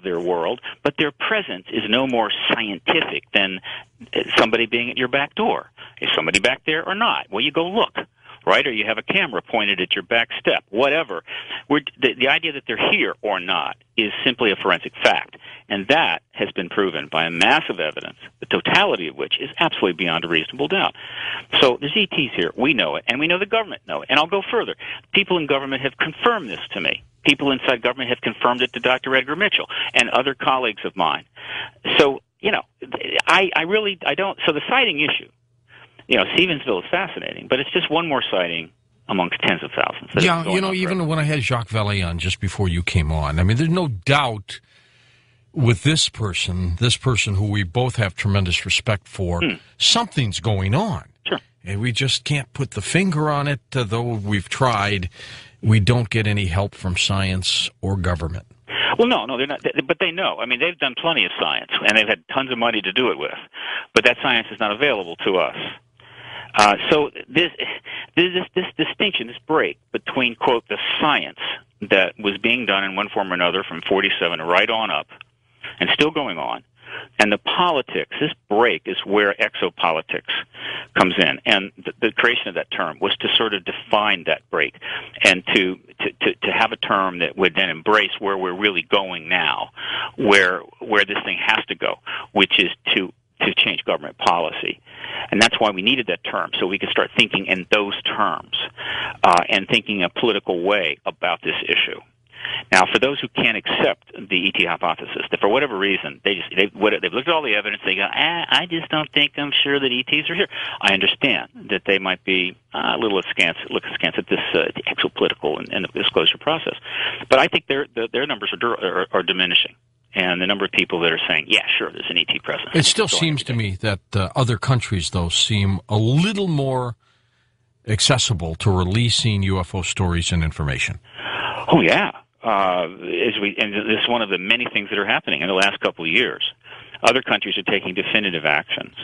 their world, but their presence is no more scientific than somebody being at your back door. Is somebody back there or not? Well, you go look, right? Or you have a camera pointed at your back step, whatever. The idea that they're here or not is simply a forensic fact. And that has been proven by a massive evidence, the totality of which is absolutely beyond a reasonable doubt. So there's ETs here. We know it, and we know the government know it. And I'll go further. People in government have confirmed this to me. People inside government have confirmed it to Dr. Edgar Mitchell and other colleagues of mine. So, I don't. So the sighting issue, Stevensville is fascinating, but it's just one more sighting amongst tens of thousands. Yeah, even when I had Jacques Vallee on just before you came on, I mean, there's no doubt with this person who we both have tremendous respect for, something's going on. Sure. And we just can't put the finger on it, though we've tried. We don't get any help from science or government. Well, no, they're not. But they know. I mean, they've done plenty of science, and they've had tons of money to do it with. But that science is not available to us. So this distinction, this break between, quote, the science that was being done in one form or another from 47 right on up, and still going on, and the politics, this break is where exopolitics comes in. And the creation of that term was to sort of define that break and to have a term that would then embrace where we're really going now, where this thing has to go, which is to change government policy. And that's why we needed that term, so we could start thinking in those terms and thinking a political way about this issue. Now, for those who can't accept the ET hypothesis, that for whatever reason, they've looked at all the evidence, they go, I just don't think I'm sure that ETs are here. I understand that they might be a little askance at this exopolitical and the disclosure process. But I think their numbers are diminishing. And the number of people that are saying, yeah, sure, there's an ET presence. It still seems to me that other countries, though, seem a little more accessible to releasing UFO stories and information. Oh, yeah. And this is one of the many things that are happening in the last couple of years. Other countries are taking definitive actions,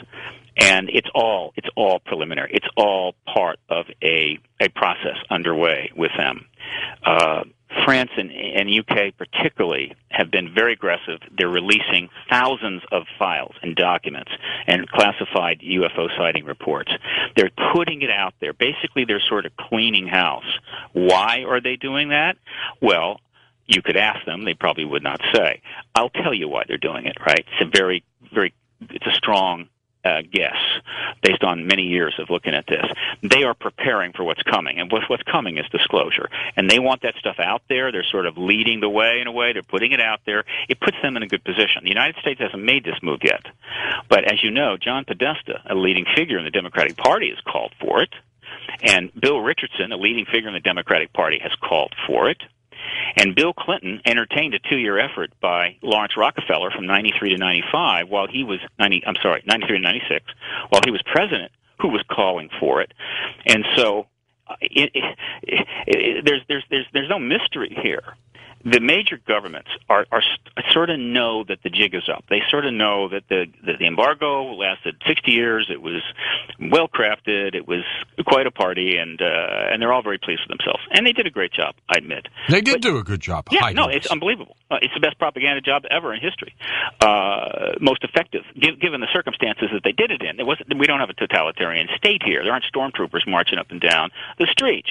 and it's all preliminary. It's all part of a process underway with them. France and UK particularly have been very aggressive. They're releasing thousands of files and documents and classified UFO sighting reports. They're putting it out there. Basically, they're sort of cleaning house. Why are they doing that? Well, you could ask them. They probably would not say. I'll tell you why they're doing it, right? It's a strong guess based on many years of looking at this. They are preparing for what's coming, and what's coming is disclosure. And they want that stuff out there. They're sort of leading the way in a way. They're putting it out there. It puts them in a good position. The United States hasn't made this move yet. But as you know, John Podesta, a leading figure in the Democratic Party, has called for it. And Bill Richardson, a leading figure in the Democratic Party, has called for it. And Bill Clinton entertained a 2-year effort by Lawrence Rockefeller from 93 to 95 while he was 93 to 96 while he was president, who was calling for it. And so there's no mystery here. The major governments are sort of know that the jig is up. They sort of know that the embargo lasted 60 years. It was well crafted. It was quite a party, and they're all very pleased with themselves. And they did a great job, I admit. They did do a good job. Yeah, no, it's unbelievable. It's the best propaganda job ever in history. Most effective, given the circumstances that they did it in. We don't have a totalitarian state here. There aren't stormtroopers marching up and down the streets.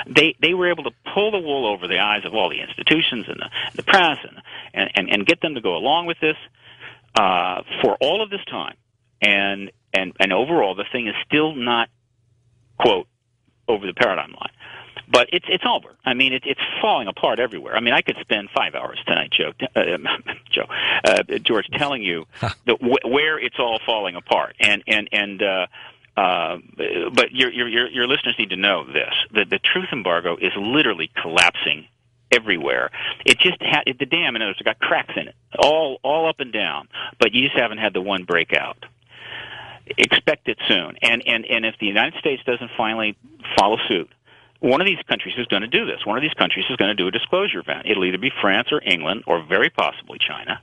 They were able to pull the wool over the eyes of all the institutions and the press and get them to go along with this for all of this time. And overall, the thing is still not, quote, over the paradigm line. But it's over. I mean, it's falling apart everywhere. I mean, I could spend 5 hours tonight, George, telling you where it's all falling apart. But your listeners need to know this: that the truth embargo is literally collapsing everywhere. It just the dam, in other words, it got cracks in it, all up and down. But you just haven't had the one breakout. Expect it soon. And if the United States doesn't finally follow suit, one of these countries is going to do this. One of these countries is going to do a disclosure event. It'll either be France or England or very possibly China,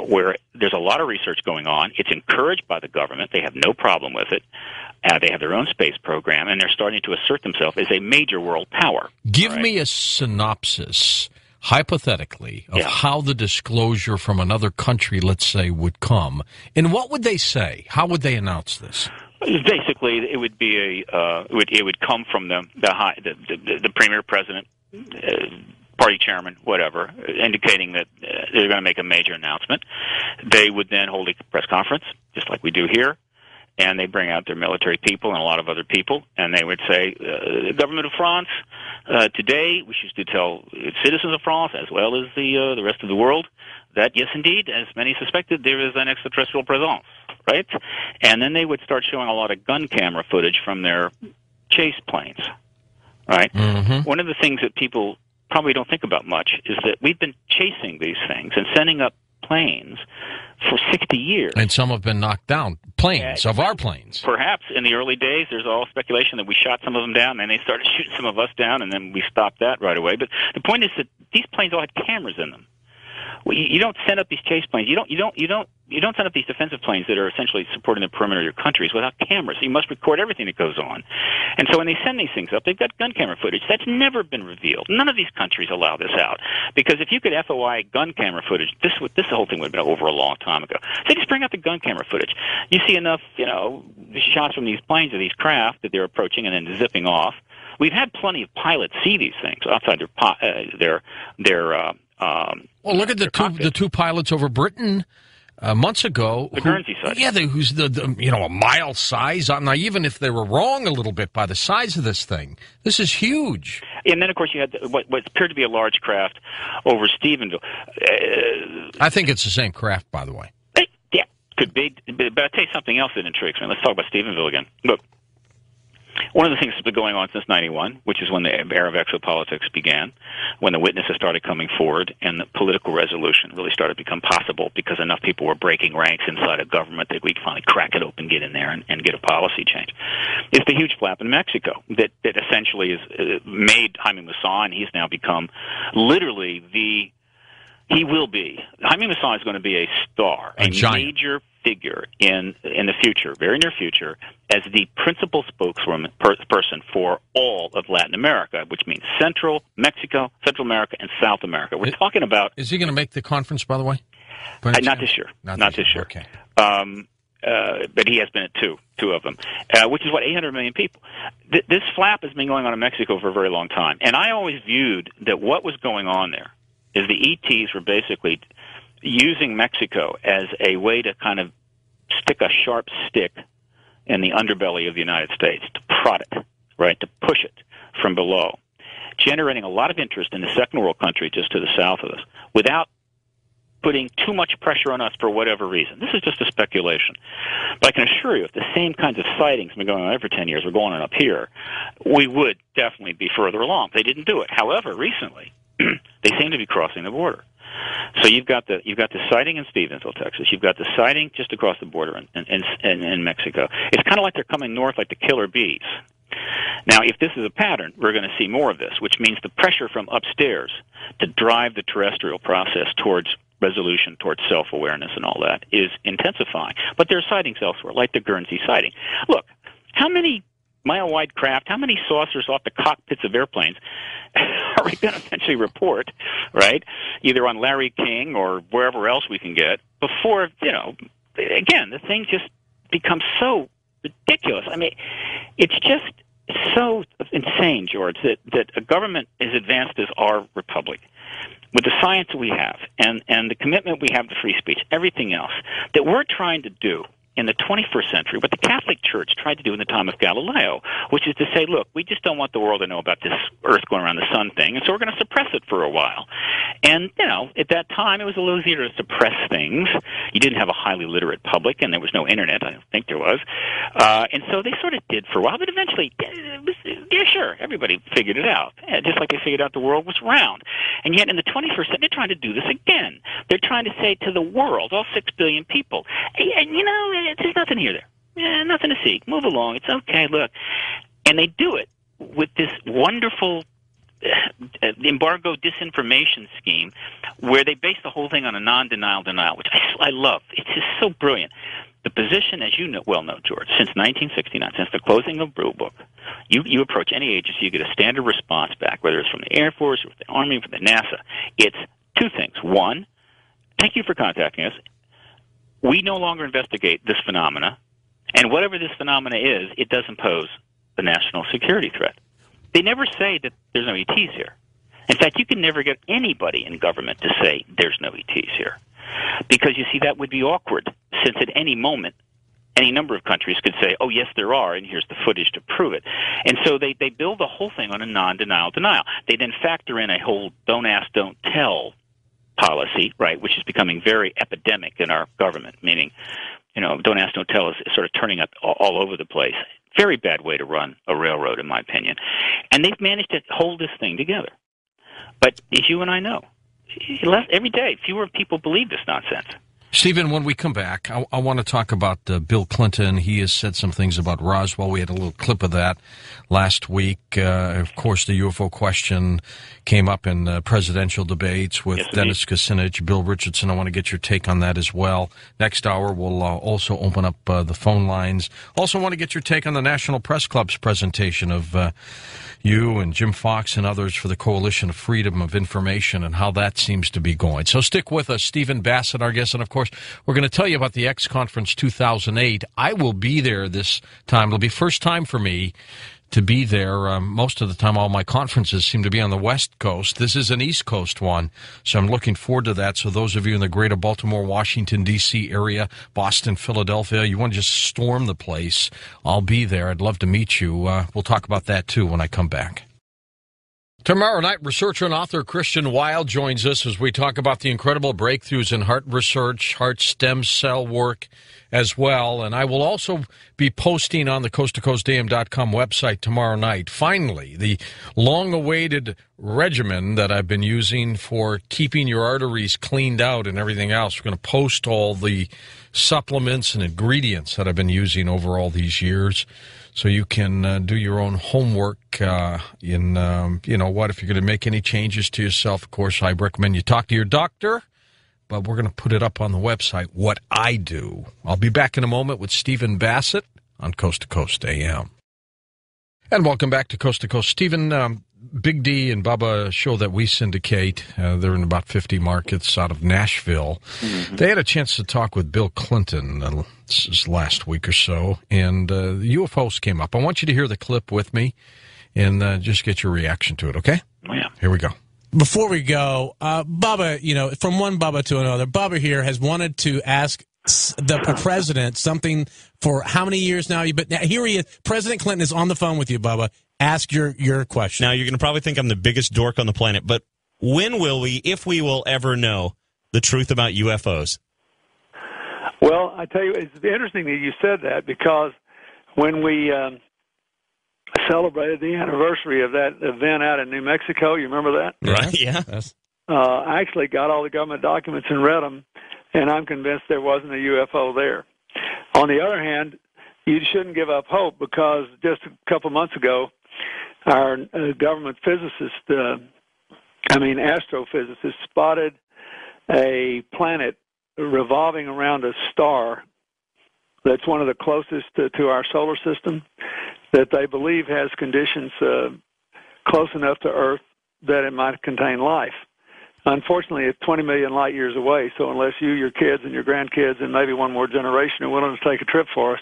where there's a lot of research going on. It's encouraged by the government. They have no problem with it. They have their own space program, and they're starting to assert themselves as a major world power. Give me a synopsis hypothetically, of how the disclosure from another country, let's say, would come, and what would they say? How would they announce this? Basically, it would be it would come from the premier, president, party chairman, whatever, indicating that they're going to make a major announcement. They would then hold a press conference, just like we do here, and they bring out their military people and a lot of other people, and they would say, the government of France, today wishes to tell its citizens of France, as well as the rest of the world, that, yes, indeed, as many suspected, there is an extraterrestrial presence, right? And then they would start showing a lot of gun camera footage from their chase planes, right? Mm-hmm. One of the things that people probably don't think about much is that we've been chasing these things and sending up planes for 60 years. And some have been knocked down. Planes, of our planes. Perhaps in the early days, there's all speculation that we shot some of them down, and they started shooting some of us down, and then we stopped that right away. But the point is that these planes all had cameras in them. Well, you don't send up these chase planes. You don't send up these defensive planes that are essentially supporting the perimeter of your countries without cameras. You must record everything that goes on. And so when they send these things up, they've got gun camera footage. That's never been revealed. None of these countries allow this out. Because if you could FOI gun camera footage, this whole thing would have been over a long time ago. So just bring out the gun camera footage. You see enough, shots from these planes of these craft that they're approaching and then zipping off. We've had plenty of pilots see these things outside their well, look at the two pilots over Britain months ago. The Guernsey side. Yeah, who's a mile size. Now, even if they were wrong a little bit by the size of this thing, this is huge. And then, of course, you had what appeared to be a large craft over Stephenville. I think it's the same craft, by the way. Yeah, could be. But I'll tell you something else that intrigues me. Let's talk about Stephenville again. Look. One of the things that's been going on since 91, which is when the era of exopolitics began, when the witnesses started coming forward and the political resolution really started to become possible because enough people were breaking ranks inside of government that we could finally crack it open, get in there, and get a policy change. It's the huge flap in Mexico that essentially has made Jaime Maussan, and he's now become literally Jaime Maussan is going to be a star, a major figure in the future, very near future, as the principal spokesperson for all of Latin America, which means Central Mexico, Central America, and South America. We're talking about... Is he going to make the conference, by the way? Not this year. Not this year. Okay. But he has been at two of them, which is 800 million people. This flap has been going on in Mexico for a very long time, and I always viewed that what was going on there is the ETs were basically using Mexico as a way to kind of stick a sharp stick in the underbelly of the United States, to prod it, right, to push it from below, generating a lot of interest in the second world country just to the south of us, without putting too much pressure on us for whatever reason. This is just a speculation. But I can assure you, if the same kinds of sightings have been going on for 10 years were going on up here, we would definitely be further along. They didn't do it. However, recently, they seem to be crossing the border. So you've got the sighting in Stephenville, Texas. You've got the sighting just across the border in Mexico. It's kind of like they're coming north like the killer bees. Now, if this is a pattern, we're going to see more of this, which means the pressure from upstairs to drive the terrestrial process towards resolution, towards self-awareness and all that is intensifying. But there are sightings elsewhere, like the Guernsey sighting. Look, how many mile-wide craft, how many saucers off the cockpits of airplanes are we going to eventually report, right, either on Larry King or wherever else we can get, before, again, the thing just becomes so ridiculous. I mean, it's just so insane, George, that a government as advanced as our republic, with the science we have and the commitment we have to free speech, everything else, that we're trying to do in the 21st century, what the Catholic Church tried to do in the time of Galileo, which is to say, look, we just don't want the world to know about this Earth going around the sun thing, and so we're going to suppress it for a while. And, at that time, it was a little easier to suppress things. You didn't have a highly literate public, and there was no internet. I don't think there was. And so they sort of did for a while, but eventually, sure, everybody figured it out, just like they figured out the world was round. And yet in the 21st century, they're trying to do this again. They're trying to say to the world, all 6 billion people, there's nothing here there. Yeah, nothing to see. Move along. It's okay. Look. And they do it with this wonderful embargo disinformation scheme where they base the whole thing on a non-denial denial, which I love. It's just so brilliant. the position, as you well know, George, since 1969, since the closing of Blue Book, you approach any agency, you get a standard response back, whether it's from the Air Force, or the Army, or from the NASA. It's two things. One, thank you for contacting us. We no longer investigate this phenomena, and whatever this phenomena is, it doesn't pose a national security threat. They never say that there's no ETs here. In fact, you can never get anybody in government to say there's no ETs here. Because, you see, that would be awkward, since at any moment, any number of countries could say, oh, yes, there are, and here's the footage to prove it. And so they build the whole thing on a non-denial denial. They then factor in a whole don't ask, don't tell policy, right, which is becoming very epidemic in our government, meaning, don't ask, don't tell is sort of turning up all over the place. Very bad way to run a railroad, in my opinion. And they've managed to hold this thing together. But as you and I know, every day, fewer people believe this nonsense. Stephen, when we come back, I want to talk about Bill Clinton. He has said some things about Roswell. We had a little clip of that last week. Of course, the UFO question came up in presidential debates with Dennis Kucinich, Bill Richardson. I want to get your take on that as well. Next hour, we'll also open up the phone lines. Also want to get your take on the National Press Club's presentation of you and Jim Fox and others for the Coalition of Freedom of Information and how that seems to be going. So stick with us. Stephen Bassett, our guest, and of course, we're going to tell you about the X Conference 2008. I will be there this time. It'll be first time for me to be there. Most of the time, all my conferences seem to be on the West Coast. This is an East Coast one, so I'm looking forward to that. So those of you in the greater Baltimore, Washington, D.C. area, Boston, Philadelphia, you want to just storm the place, I'll be there. I'd love to meet you. We'll talk about that, too, when I come back. Tomorrow night, researcher and author Christian Weil joins us as we talk about the incredible breakthroughs in heart research, heart stem cell work as well. And I will also be posting on the coasttocoastam.com website tomorrow night. Finally, the long-awaited regimen that I've been using for keeping your arteries cleaned out and everything else. We're going to post all the supplements and ingredients that I've been using over all these years. So you can do your own homework if you're going to make any changes to yourself. Of course, I recommend you talk to your doctor, but we're going to put it up on the website, what I do. I'll be back in a moment with Stephen Bassett on Coast to Coast AM. And welcome back to Coast to Coast. Stephen, Big D and Bubba show that we syndicate. They're in about 50 markets out of Nashville. Mm-hmm. They had a chance to talk with Bill Clinton last week or so, and the UFOs came up. I want you to hear the clip with me and just get your reaction to it, okay? Oh, yeah. Here we go. Before we go, Bubba, from one Bubba to another, Bubba here has wanted to ask the president something for how many years now? But now, here he is. President Clinton is on the phone with you, Bubba. Ask your question. Now, you're going to probably think I'm the biggest dork on the planet, but when will we, if we will ever know the truth about UFOs? Well, I tell you, it's interesting that you said that, because when we celebrated the anniversary of that event out in New Mexico, you remember that? Right, yeah. I actually got all the government documents and read them, and I'm convinced there wasn't a UFO there. On the other hand, you shouldn't give up hope, because just a couple months ago, our government astrophysicist spotted a planet revolving around a star that's one of the closest to our solar system, that they believe has conditions close enough to Earth that it might contain life. Unfortunately, it's 20 million light years away, so unless you, your kids, and your grandkids, and maybe one more generation are willing to take a trip for us,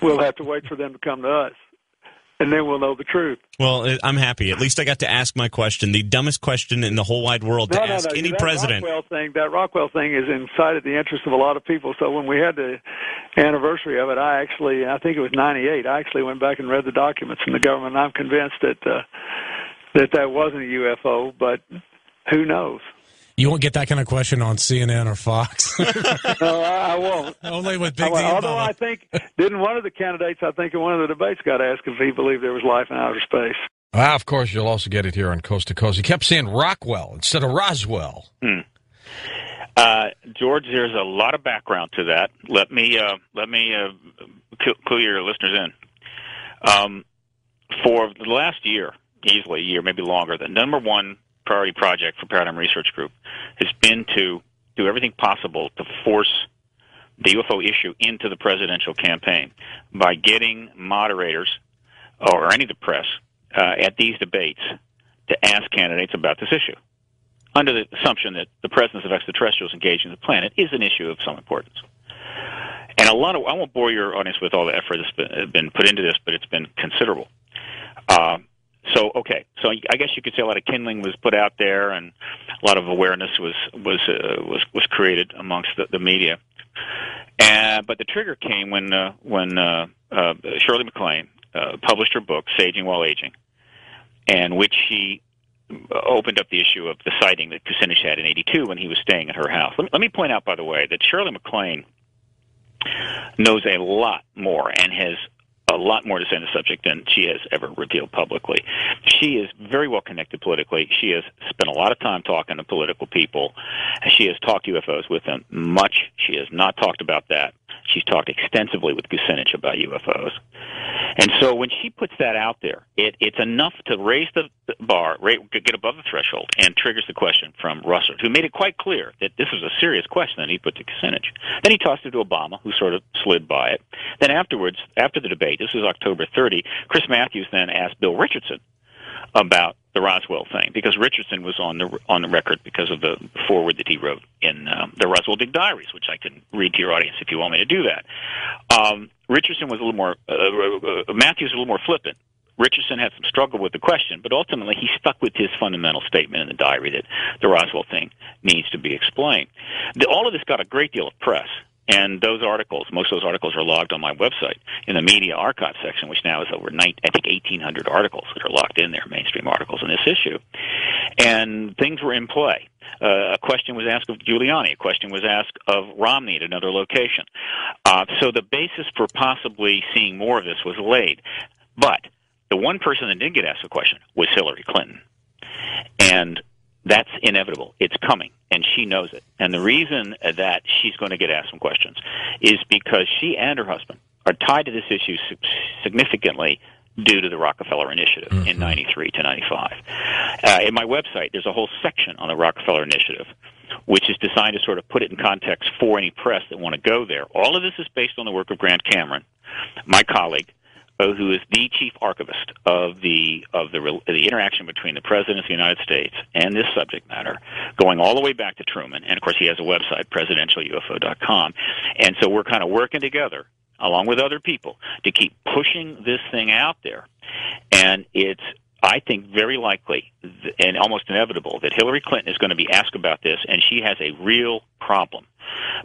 we'll have to wait for them to come to us, and then we'll know the truth. Well, I'm happy. At least I got to ask my question, the dumbest question in the whole wide world to ask any president. That Rockwell thing is incited the interest of a lot of people, so when we had the anniversary of it, I think it was 98, I actually went back and read the documents from the government, and I'm convinced that that wasn't a UFO, but who knows? You won't get that kind of question on CNN or Fox. No, I won't. Only with Big D. Although I think, didn't one of the candidates, I think in one of the debates, got asked if he believed there was life in outer space. Of course, you'll also get it here on Coast to Coast. He kept saying Rockwell instead of Roswell. George, there's a lot of background to that. Let me clue your listeners in. For the last year, easily a year, maybe longer, the number one priority project for Paradigm Research Group has been to do everything possible to force the UFO issue into the presidential campaign by getting moderators or any of the press at these debates to ask candidates about this issue, under the assumption that the presence of extraterrestrials engaging the planet is an issue of some importance. And I won't bore your audience with all the effort that's been put into this, but it's been considerable. So I guess you could say a lot of kindling was put out there, and a lot of awareness was created amongst the media. But the trigger came when Shirley MacLaine published her book, Saging While Aging, in which she opened up the issue of the sighting that Kucinich had in '82 when he was staying at her house. Let me point out, by the way, that Shirley MacLaine knows a lot more and has a lot more to say on the subject than she has ever revealed publicly. She is very well connected politically. She has spent a lot of time talking to political people. She has talked UFOs with them much. She has not talked about that. She's talked extensively with Kucinich about UFOs. And so when she puts that out there, it's enough to raise the bar, get above the threshold, and triggers the question from Russert, who made it quite clear that this was a serious question that he put to Kucinich. Then he tossed it to Obama, who sort of slid by it. Then afterwards, after the debate, this was October 30, Chris Matthews then asked Bill Richardson about the Roswell thing, because Richardson was on the record because of the foreword that he wrote in the Roswell Big Diaries, which I can read to your audience if you want me to do that. Richardson was a little more, Matthews was a little more flippant. Richardson had some struggle with the question, but ultimately he stuck with his fundamental statement in the diary that the Roswell thing needs to be explained. All of this got a great deal of press. And those articles, most of those articles are logged on my website in the media archive section, which now is over 1,800 articles that are logged in there, mainstream articles on this issue. And things were in play. A question was asked of Giuliani. A question was asked of Romney at another location. So the basis for possibly seeing more of this was laid. But the one person that did get asked a question was Hillary Clinton. And that's inevitable. It's coming, and she knows it. And the reason that she's going to get asked some questions is because she and her husband are tied to this issue significantly due to the Rockefeller Initiative in 93 to 95. In my website, there's a whole section on the Rockefeller Initiative, which is designed to sort of put it in context for any press that want to go there. All of this is based on the work of Grant Cameron, my colleague, who is the chief archivist of the interaction between the President of the United States and this subject matter, going all the way back to Truman. And, of course, he has a website, presidentialufo.com. And so we're kind of working together, along with other people, to keep pushing this thing out there. And it's, I think, very likely and almost inevitable that Hillary Clinton is going to be asked about this, and she has a real problem,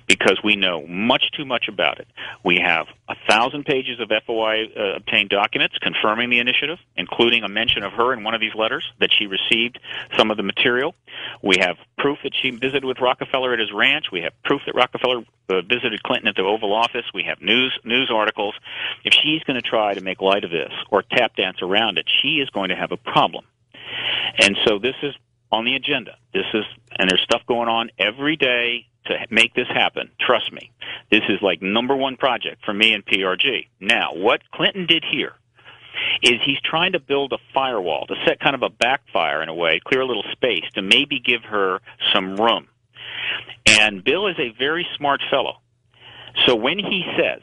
because we know much too much about it. We have 1,000 pages of FOI obtained documents confirming the initiative, including a mention of her in one of these letters that she received some of the material. We have proof that she visited with Rockefeller at his ranch. We have proof that Rockefeller visited Clinton at the Oval Office. We have news articles. If she's going to try to make light of this or tap dance around it, she is going to have a problem. And so this is on the agenda. And there's stuff going on every day to make this happen. Trust me. This is like number one project for me and PRG. Now, what Clinton did here is he's trying to build a firewall, to set kind of a backfire in a way, clear a little space, to maybe give her some room. And Bill is a very smart fellow. So when he says,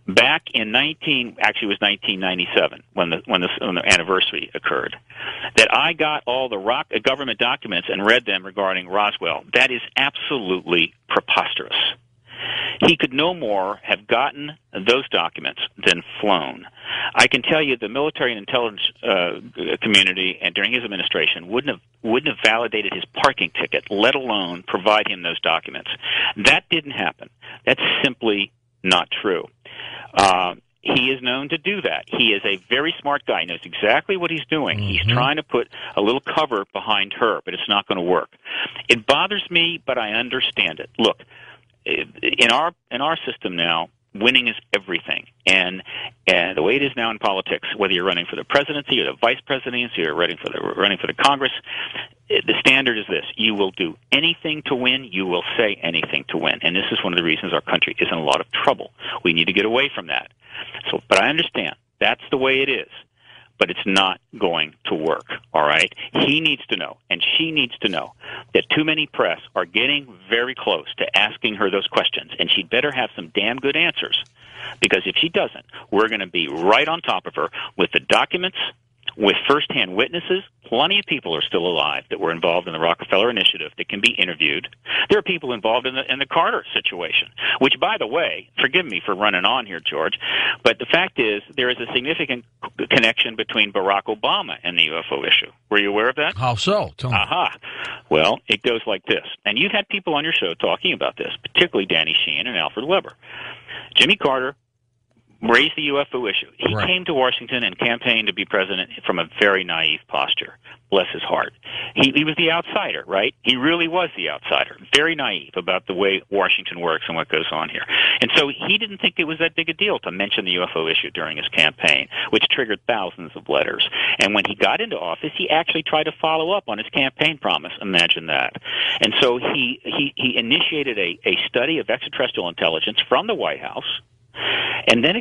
back in 1997, when the anniversary occurred, that I got all the government documents and read them regarding Roswell, that is absolutely preposterous. He could no more have gotten those documents than flown. I can tell you the military and intelligence community, and during his administration, wouldn't have validated his parking ticket, let alone provide him those documents. That didn't happen. That's simply not true. He is known to do that. He is a very smart guy. He knows exactly what he's doing. He's trying to put a little cover behind her, but it's not going to work. It bothers me, but I understand it. Look, in our system now, winning is everything. And the way it is now in politics, whether you're running for the presidency or the vice presidency or running for the Congress, the standard is this: you will do anything to win, you will say anything to win. And this is one of the reasons our country is in a lot of trouble. We need to get away from that. But I understand that's the way it is. but it's not going to work, all right? He needs to know, and she needs to know, that too many press are getting very close to asking her those questions, and she'd better have some damn good answers, because if she doesn't, we're going to be right on top of her with the documents, with first-hand witnesses. Plenty of people are still alive that were involved in the Rockefeller Initiative that can be interviewed. There are people involved in the Carter situation, which, by the way, forgive me for running on here, George, but the fact is there is a significant connection between Barack Obama and the UFO issue. Were you aware of that? How so? Tell me. Aha. Well, it goes like this. And you've had people on your show talking about this, particularly Danny Sheehan and Alfred Weber. Jimmy Carter raised the UFO issue. He came to Washington and campaigned to be president from a very naive posture. Bless his heart. He was the outsider, right? He really was the outsider. Very naive about the way Washington works and what goes on here. And so he didn't think it was that big a deal to mention the UFO issue during his campaign, which triggered thousands of letters. And when he got into office, he actually tried to follow up on his campaign promise. Imagine that. And so he initiated a study of extraterrestrial intelligence from the White House, and then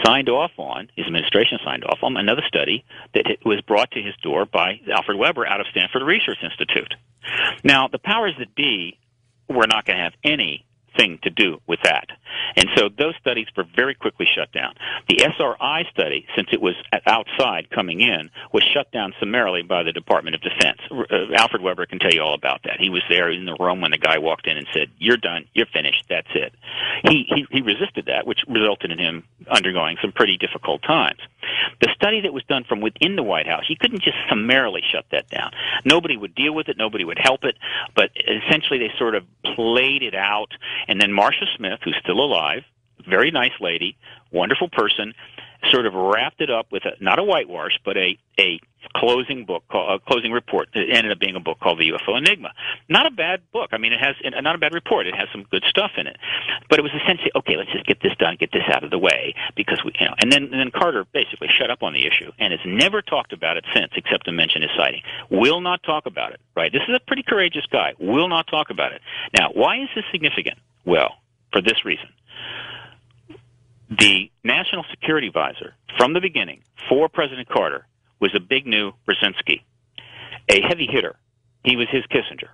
signed off on, his administration signed off on another study that was brought to his door by Alfred Weber out of Stanford Research Institute. Now, the powers that be were not going to have anything to do with that. And so those studies were very quickly shut down. The SRI study, since it was outside coming in, was shut down summarily by the Department of Defense. Alfred Weber can tell you all about that. He was there in the room when the guy walked in and said, "You're done, you're finished, that's it." He resisted that, which resulted in him undergoing some pretty difficult times. The study that was done from within the White House, he couldn't just summarily shut that down. Nobody would deal with it, nobody would help it, but essentially they sort of played it out. And then Marcia Smith, who's still alive, very nice lady, wonderful person, sort of wrapped it up with not a whitewash, but a closing book, a closing report that ended up being a book called The UFO Enigma. Not a bad book. I mean, it has not a bad report. It has some good stuff in it. But it was essentially, okay, let's just get this done, get this out of the way, because and then Carter basically shut up on the issue and has never talked about it since, except to mention his sighting. Will not talk about it. Right? This is a pretty courageous guy. Will not talk about it. Now, why is this significant? Well, for this reason. The National Security Advisor, from the beginning, for President Carter, was a big new Brzezinski, a heavy hitter. He was his Kissinger.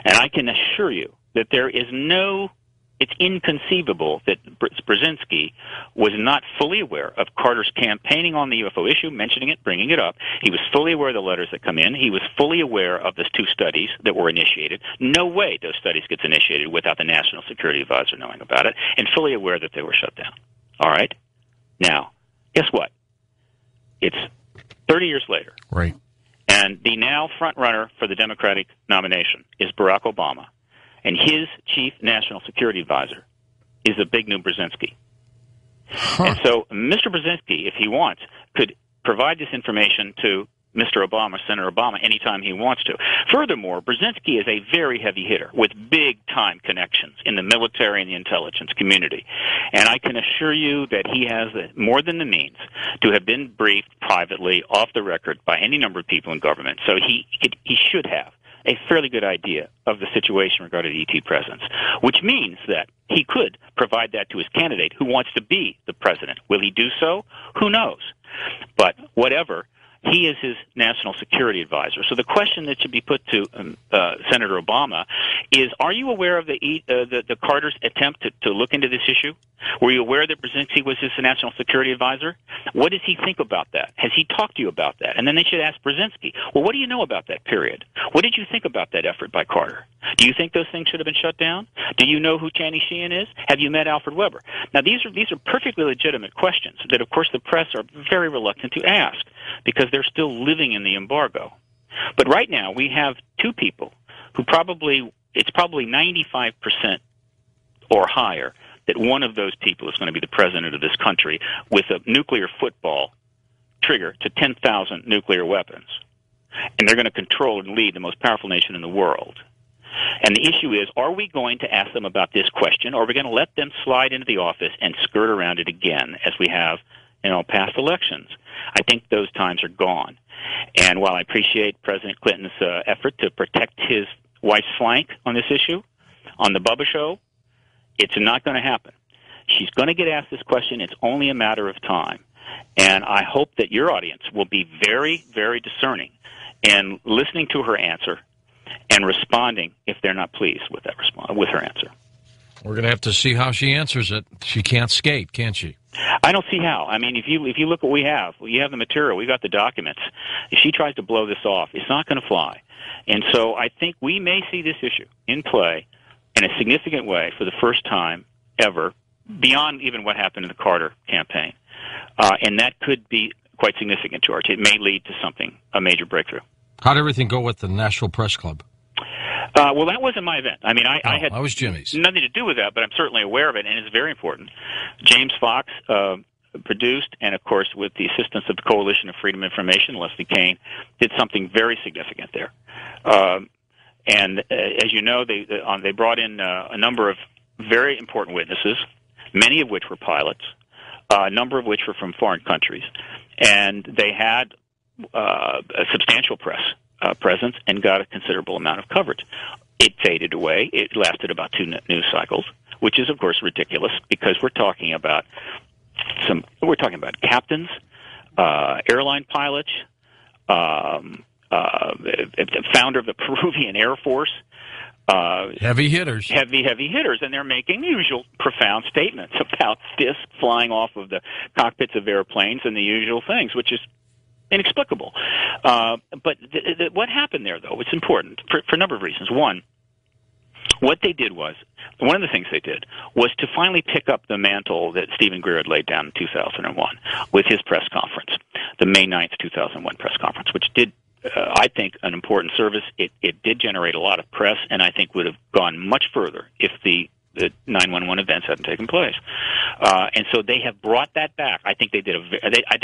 And I can assure you that it's inconceivable that Brzezinski was not fully aware of Carter's campaigning on the UFO issue, mentioning it, bringing it up. He was fully aware of the letters that come in. He was fully aware of the two studies that were initiated. No way those studies gets initiated without the National Security Advisor knowing about it, and fully aware that they were shut down. All right? Now, guess what? It's 30 years later. Right. And the now front runner for the Democratic nomination is Barack Obama. And his chief national security advisor is the big new Brzezinski. Huh. And so Mr. Brzezinski, if he wants, could provide this information to Mr. Obama, Senator Obama, anytime he wants to. Furthermore, Brzezinski is a very heavy hitter with big-time connections in the military and the intelligence community. And I can assure you that he has more than the means to have been briefed privately, off the record, by any number of people in government. So he should have a fairly good idea of the situation regarding ET presence, which means that he could provide that to his candidate who wants to be the president. Will he do so? Who knows? But whatever, he is his national security advisor. So the question that should be put to Senator Obama is, are you aware of the Carter's attempt to look into this issue? Were you aware that Brzezinski was his national security advisor? What does he think about that? Has he talked to you about that? And then they should ask Brzezinski, well, what do you know about that period? What did you think about that effort by Carter? Do you think those things should have been shut down? Do you know who Channy Sheehan is? Have you met Alfred Weber? Now, these are perfectly legitimate questions that, of course, the press are very reluctant to ask because they're still living in the embargo. But right now, we have two people who it's probably 95% or higher that one of those people is going to be the president of this country with a nuclear football trigger to 10,000 nuclear weapons. And they're going to control and lead the most powerful nation in the world. And the issue is, are we going to ask them about this question, or are we going to let them slide into the office and skirt around it again, as we have in all past elections? I think those times are gone. And while I appreciate President Clinton's effort to protect his wife's flank on this issue, on the Bubba Show, it's not going to happen. She's going to get asked this question. It's only a matter of time. And I hope that your audience will be very, very discerning in listening to her answer and responding if they're not pleased with that with her answer. We're going to have to see how she answers it. She can't skate, can she? I don't see how. I mean, if you look what we have, you have the material, we got the documents. If she tries to blow this off, it's not going to fly. And so I think we may see this issue in play in a significant way for the first time ever, beyond even what happened in the Carter campaign. And that could be quite significant, George. It may lead to something, a major breakthrough. How'd everything go with the National Press Club? Well, that wasn't my event. I mean, I had that was Jimmy's. Nothing to do with that, but I'm certainly aware of it, and it's very important. James Fox produced, and of course, with the assistance of the Coalition of Freedom of Information, Leslie Kean, did something very significant there. And as you know, they brought in a number of very important witnesses, many of which were pilots, a number of which were from foreign countries, and they had a substantial press presence and got a considerable amount of coverage. It faded away. It lasted about 2 news cycles, which is, of course, ridiculous because we're talking about captains, airline pilots, the founder of the Peruvian Air Force. Heavy hitters. Heavy hitters, and they're making the usual profound statements about discs flying off of the cockpits of airplanes and the usual things, which is inexplicable. But what happened there, though, it's important for a number of reasons. One of the things they did was to finally pick up the mantle that Stephen Greer had laid down in 2001 with his press conference, the May 9th, 2001 press conference, which did, I think, an important service. It did generate a lot of press, and I think would have gone much further if the 9/11 events hadn't taken place. And so they have brought that back. I think they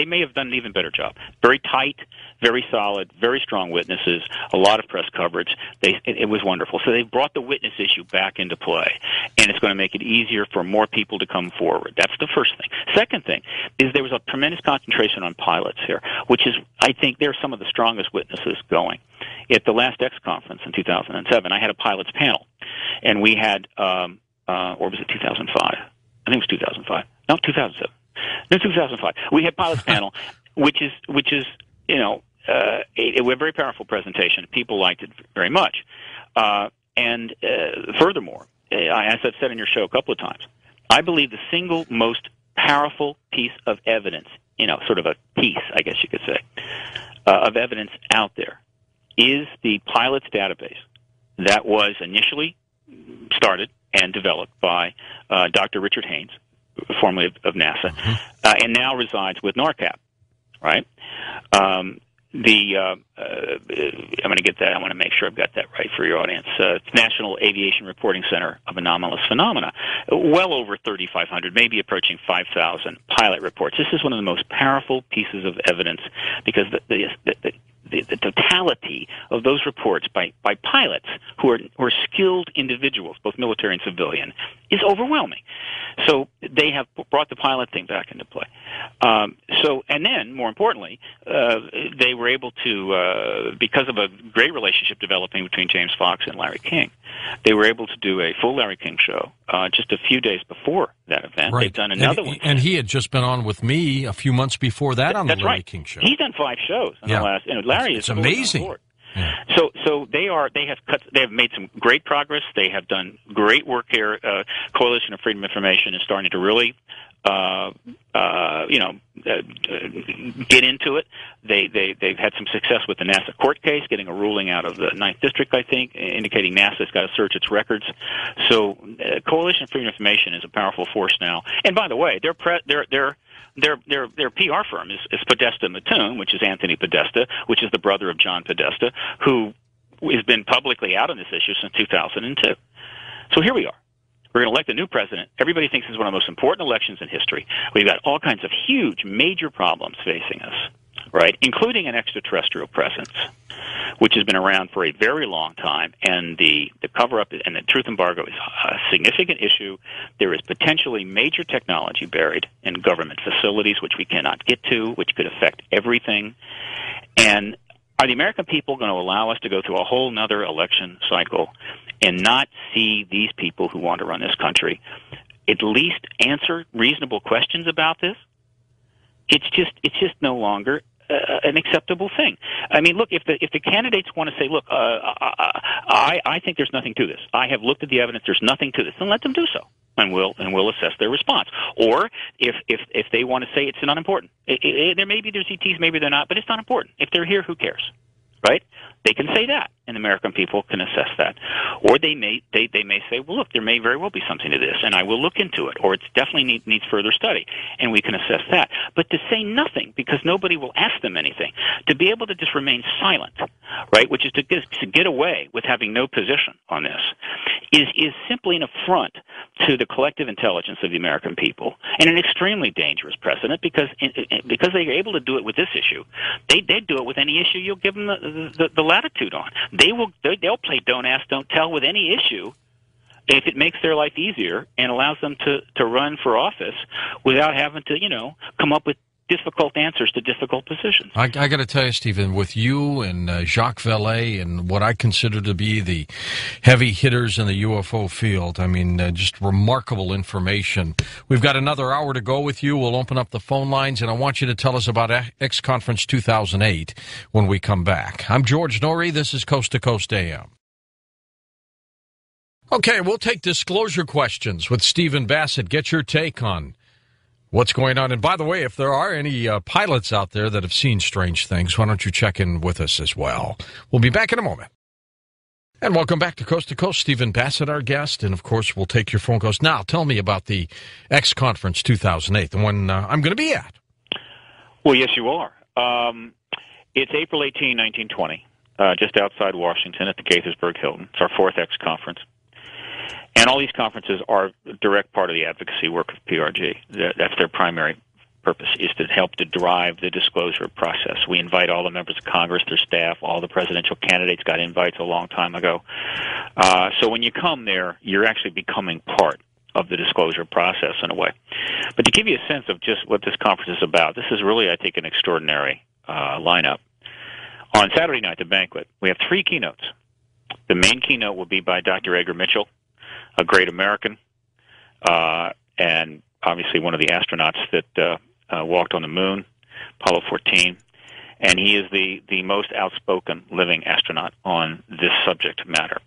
may have done an even better job. Very tight, very solid, very strong witnesses, a lot of press coverage. It was wonderful. So they've brought the witness issue back into play, and it's going to make it easier for more people to come forward. That's the first thing. Second thing is there was a tremendous concentration on pilots here, which is, I think, they're some of the strongest witnesses going. At the last X conference in 2007, I had a pilots panel, and we had or was it 2005? I think it was 2005. No, 2007. No, 2005. We had pilots panel, which is a very powerful presentation. People liked it very much. And furthermore, as I've said in your show a couple of times, I believe the single most powerful piece of evidence, sort of a piece, I guess you could say, of evidence out there is the pilots database that was initially started and developed by Dr. Richard Haynes, formerly of NASA, and now resides with NORCAP, right? I'm going to get that. I want to make sure I've got that right for your audience. It's National Aviation Reporting Center of Anomalous Phenomena. Well over 3,500, maybe approaching 5,000 pilot reports. This is one of the most powerful pieces of evidence because the totality of those reports by pilots who are skilled individuals, both military and civilian, is overwhelming. So they have brought the pilot thing back into play. And then, more importantly, they were able to, because of a great relationship developing between James Fox and Larry King, they were able to do a full Larry King show just a few days before that event. Right. They've done another one. And he had just been on with me a few months before that on the Larry King show. He's done 5 shows in the last. Larry it's is amazing. Yeah. So they have made some great progress. They have done great work here. Coalition of Freedom of Information is starting to really get into it. They've had some success with the NASA court case, getting a ruling out of the 9th District, I think, indicating NASA's got to search its records. So Coalition of Freedom of Information is a powerful force now. And by the way, their PR firm is Podesta Mattoon, which is Anthony Podesta, which is the brother of John Podesta, who has been publicly out on this issue since 2002. So here we are. We're going to elect a new president. Everybody thinks this is one of the most important elections in history. We've got all kinds of huge, major problems facing us, right, including an extraterrestrial presence, which has been around for a very long time, and the cover-up and the truth embargo is a significant issue. There is potentially major technology buried in government facilities, which we cannot get to, which could affect everything. And are the American people going to allow us to go through a whole nother election cycle and not see these people who want to run this country at least answer reasonable questions about this? it's just no longer an acceptable thing. I mean, look, if the candidates want to say, look, I think there's nothing to this. I have looked at the evidence. There's nothing to this. Then let them do so, and we'll assess their response. Or if they want to say it's not important, there maybe there's ETs, maybe they're not, but it's not important. If they're here, who cares, right? They can say that, and American people can assess that. Or they may say, well, look, there may very well be something to this, and I will look into it, or it definitely needs further study, and we can assess that. But to say nothing, because nobody will ask them anything, to be able to just remain silent, right, which is to get away with having no position on this, is simply an affront to the collective intelligence of the American people, and an extremely dangerous precedent, because they are able to do it with this issue. They do it with any issue you'll give them the latitude on. They'll play don't ask, don't tell with any issue if it makes their life easier and allows them to run for office without having to, come up with difficult answers to difficult positions. I got to tell you, Stephen, with you and Jacques Vallée and what I consider to be the heavy hitters in the UFO field, I mean, just remarkable information. We've got another hour to go with you. We'll open up the phone lines, and I want you to tell us about X Conference 2008 when we come back. I'm George Noory. This is Coast to Coast AM. Okay, we'll take disclosure questions with Stephen Bassett. Get your take on what's going on. And by the way, if there are any pilots out there that have seen strange things, why don't you check in with us as well? We'll be back in a moment. And welcome back to Coast. Stephen Bassett, our guest. And, of course, we'll take your phone calls. Now, tell me about the X Conference 2008, the one I'm going to be at. Well, yes, you are. It's April 18, 1920, just outside Washington at the Gaithersburg Hilton. It's our fourth X Conference. And all these conferences are a direct part of the advocacy work of PRG. That's their primary purpose, is to help to drive the disclosure process. We invite all the members of Congress, their staff, all the presidential candidates got invites a long time ago. So when you come there, you're actually becoming part of the disclosure process in a way. But to give you a sense of just what this conference is about, this is really, I think, an extraordinary lineup. On Saturday night, the banquet, we have three keynotes. The main keynote will be by Dr. Edgar Mitchell, a great American, and obviously one of the astronauts that walked on the moon, Apollo 14. And he is the most outspoken living astronaut on this subject matter.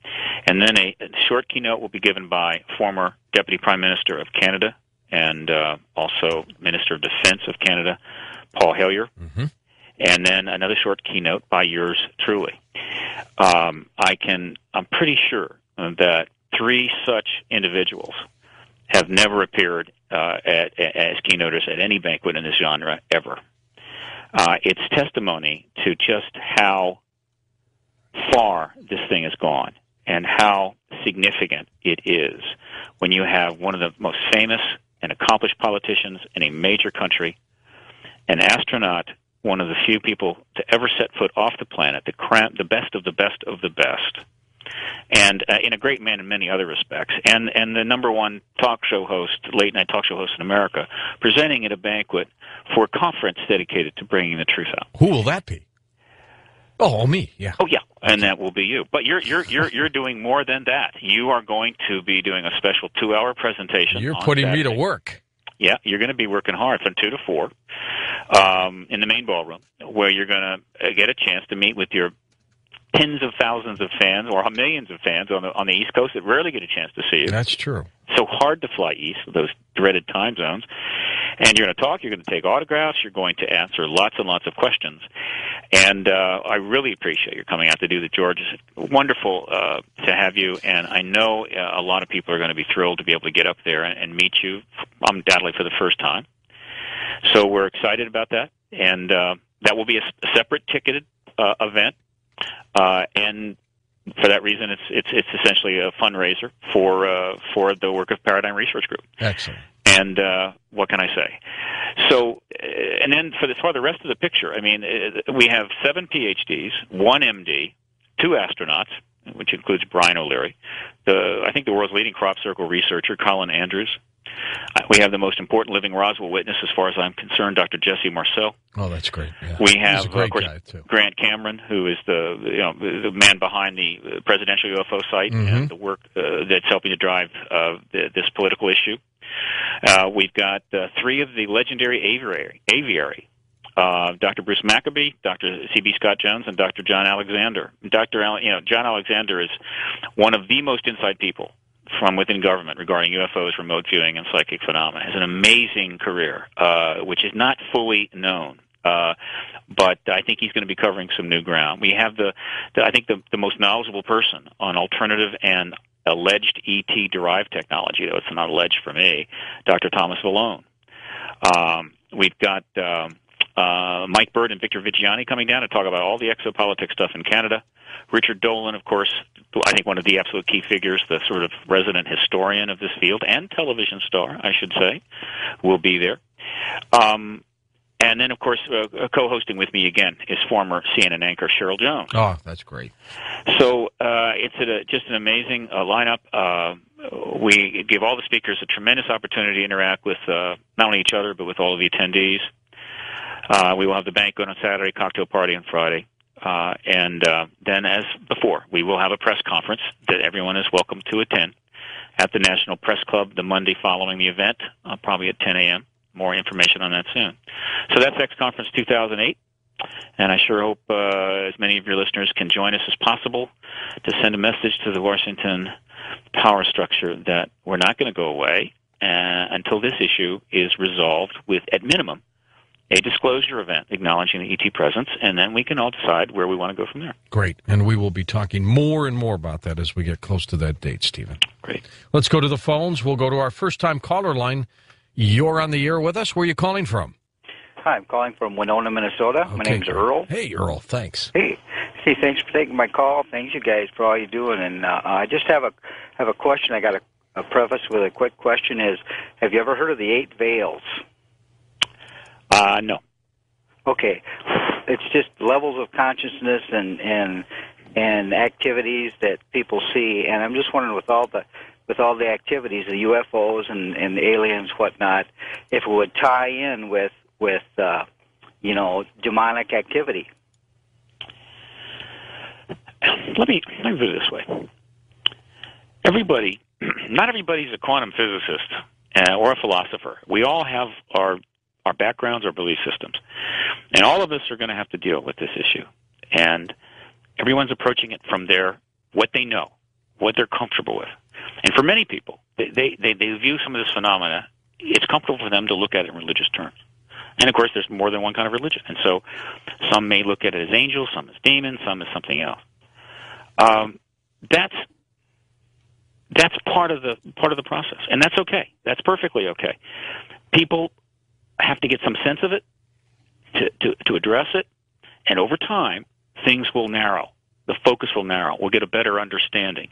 And then a short keynote will be given by former Deputy Prime Minister of Canada and also Minister of Defense of Canada, Paul Hellyer. Mm-hmm. And then another short keynote by yours truly. I'm pretty sure that three such individuals have never appeared as keynoters at any banquet in this genre ever. It's testimony to just how far this thing has gone and how significant it is when you have one of the most famous and accomplished politicians in a major country, an astronaut, one of the few people to ever set foot off the planet, the best of the best of the best, and in a great man in many other respects, and the number one late night talk show host in America, presenting at a banquet for a conference dedicated to bringing the truth out. Who will that be? Oh, me, yeah. Oh, yeah, and that will be you. But you're doing more than that. You are going to be doing a special 2-hour presentation. You're putting Saturday. Me to work. Yeah, you're going to be working hard from 2 to 4 in the main ballroom, where you're going to get a chance to meet with your tens of thousands of fans or millions of fans on the East Coast that rarely get a chance to see you. That's true. So hard to fly east with those dreaded time zones. And you're going to talk, you're going to take autographs, you're going to answer lots and lots of questions. And I really appreciate your coming out to do that, George. It's wonderful to have you, and I know a lot of people are going to be thrilled to be able to get up there and meet you, undoubtedly for the first time. So we're excited about that, and that will be a separate ticketed event. And for that reason, it's essentially a fundraiser for the work of Paradigm Research Group. Excellent. And what can I say? So, and then for the rest of the picture, I mean, we have 7 PhDs, 1 MD, 2 astronauts, which includes Brian O'Leary, I think the world's leading crop circle researcher, Colin Andrews. We have the most important living Roswell witness, as far as I'm concerned, Dr. Jesse Marcel. Oh, that's great. Yeah. We have, of course, Grant Cameron, who is the man behind the presidential UFO site and the work that's helping to drive this political issue. We've got three of the legendary aviary. Dr. Bruce Maccabee, Dr. C.B. Scott Jones, and Dr. John Alexander. John Alexander is one of the most inside people from within government regarding UFOs, remote viewing, and psychic phenomena. Has an amazing career, which is not fully known. But I think he's going to be covering some new ground. We have the most knowledgeable person on alternative and alleged ET-derived technology, though it's not alleged for me, Dr. Thomas Vallone. We've got Mike Bird and Victor Vigiani coming down to talk about all the exopolitics stuff in Canada. Richard Dolan, of course, I think one of the absolute key figures, the sort of resident historian of this field, and television star, I should say, will be there. And then, of course, co-hosting with me again is former CNN anchor Cheryl Jones. Oh, that's great. So it's just an amazing lineup. We give all the speakers a tremendous opportunity to interact with not only each other, but with all of the attendees. We will have the banquet on Saturday, cocktail party on Friday. And then, as before, we will have a press conference that everyone is welcome to attend at the National Press Club the Monday following the event, probably at 10 a.m. More information on that soon. So that's X Conference 2008, and I sure hope as many of your listeners can join us as possible to send a message to the Washington power structure that we're not going to go away until this issue is resolved with, at minimum, a disclosure event acknowledging the ET presence, and then we can all decide where we want to go from there. Great. And we will be talking more and more about that as we get close to that date, Stephen. Great. Let's go to the phones. We'll go to our first-time caller line. You're on the air with us. Where are you calling from? Hi, I'm calling from Winona, Minnesota. Okay. My name's Earl. Hey, Earl. Thanks. Hey, thanks for taking my call. Thanks, you guys, for all you're doing. And I just have a question. I got a preface with a quick question. Is have you ever heard of the 8 Veils? No. Okay, it's just levels of consciousness and activities that people see. And I'm just wondering, with all the activities, the UFOs and the aliens, whatnot, if it would tie in with demonic activity. Let me put it this way. Not everybody's a quantum physicist or a philosopher. We all have our backgrounds, our belief systems. And all of us are going to have to deal with this issue. And everyone's approaching it from what they know, what they're comfortable with. And for many people, they view some of this phenomena, it's comfortable for them to look at it in religious terms. And, of course, there's more than one kind of religion. And so some may look at it as angels, some as demons, some as something else. That's part of the process. And that's okay. That's perfectly okay. People have to get some sense of it to address it. And over time, things will narrow. The focus will narrow. We'll get a better understanding.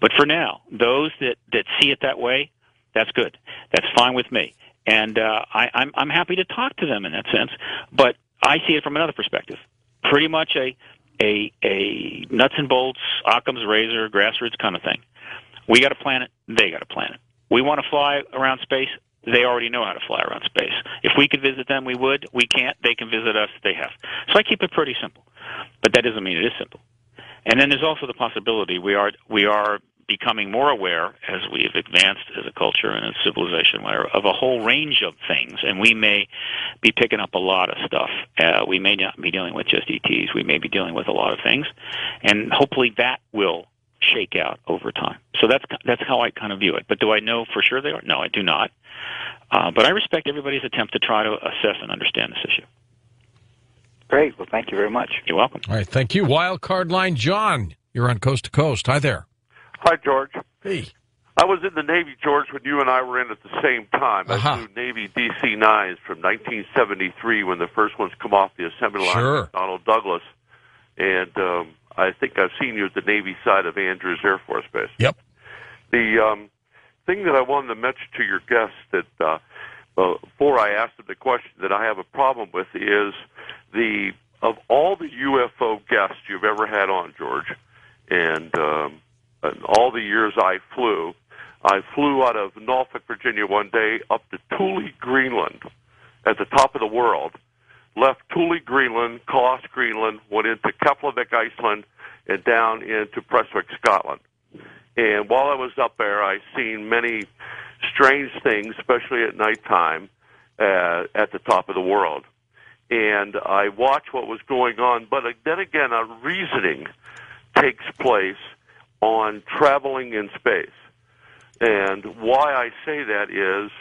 But for now, those that see it that way, that's good. That's fine with me. And I'm happy to talk to them in that sense. But I see it from another perspective. Pretty much a nuts and bolts, Occam's razor, grassroots kind of thing. We got a planet. They got a planet. We want to fly around space. They already know how to fly around space. If we could visit them, we would. We can't. They can visit us. They have. So I keep it pretty simple. But that doesn't mean it is simple. And then there's also the possibility we are becoming more aware as we've advanced as a culture and a civilization of a whole range of things. And we may be picking up a lot of stuff. We may not be dealing with just ETs. We may be dealing with a lot of things. And hopefully that will shake out over time. So that's how I kind of view it. But do I know for sure they are? No, I do not. But I respect everybody's attempt to try to assess and understand this issue. Great. Well, thank you very much. You're welcome. All right, thank you. Wild card line, John. You're on Coast to Coast. Hi there. Hi, George. Hey. I was in the Navy, George, when you and I were in at the same time. I flew Navy DC-9s from 1973 when the first ones come off the assembly line with Donald Douglas. And I think I've seen you at the Navy side of Andrews Air Force Base. Yep. The thing that I wanted to mention to your guests that before I asked them the question that I have a problem with is of all the UFO guests you've ever had on, George, and all the years I flew out of Norfolk, Virginia one day up to Thule, Greenland, at the top of the world, left Thule, Greenland, Coasts, Greenland, went into Keflavik, Iceland, and down into Prestwick, Scotland. And while I was up there, I seen many strange things, especially at nighttime, at the top of the world. And I watched what was going on, but then again, a reasoning takes place on traveling in space. And why I say that is,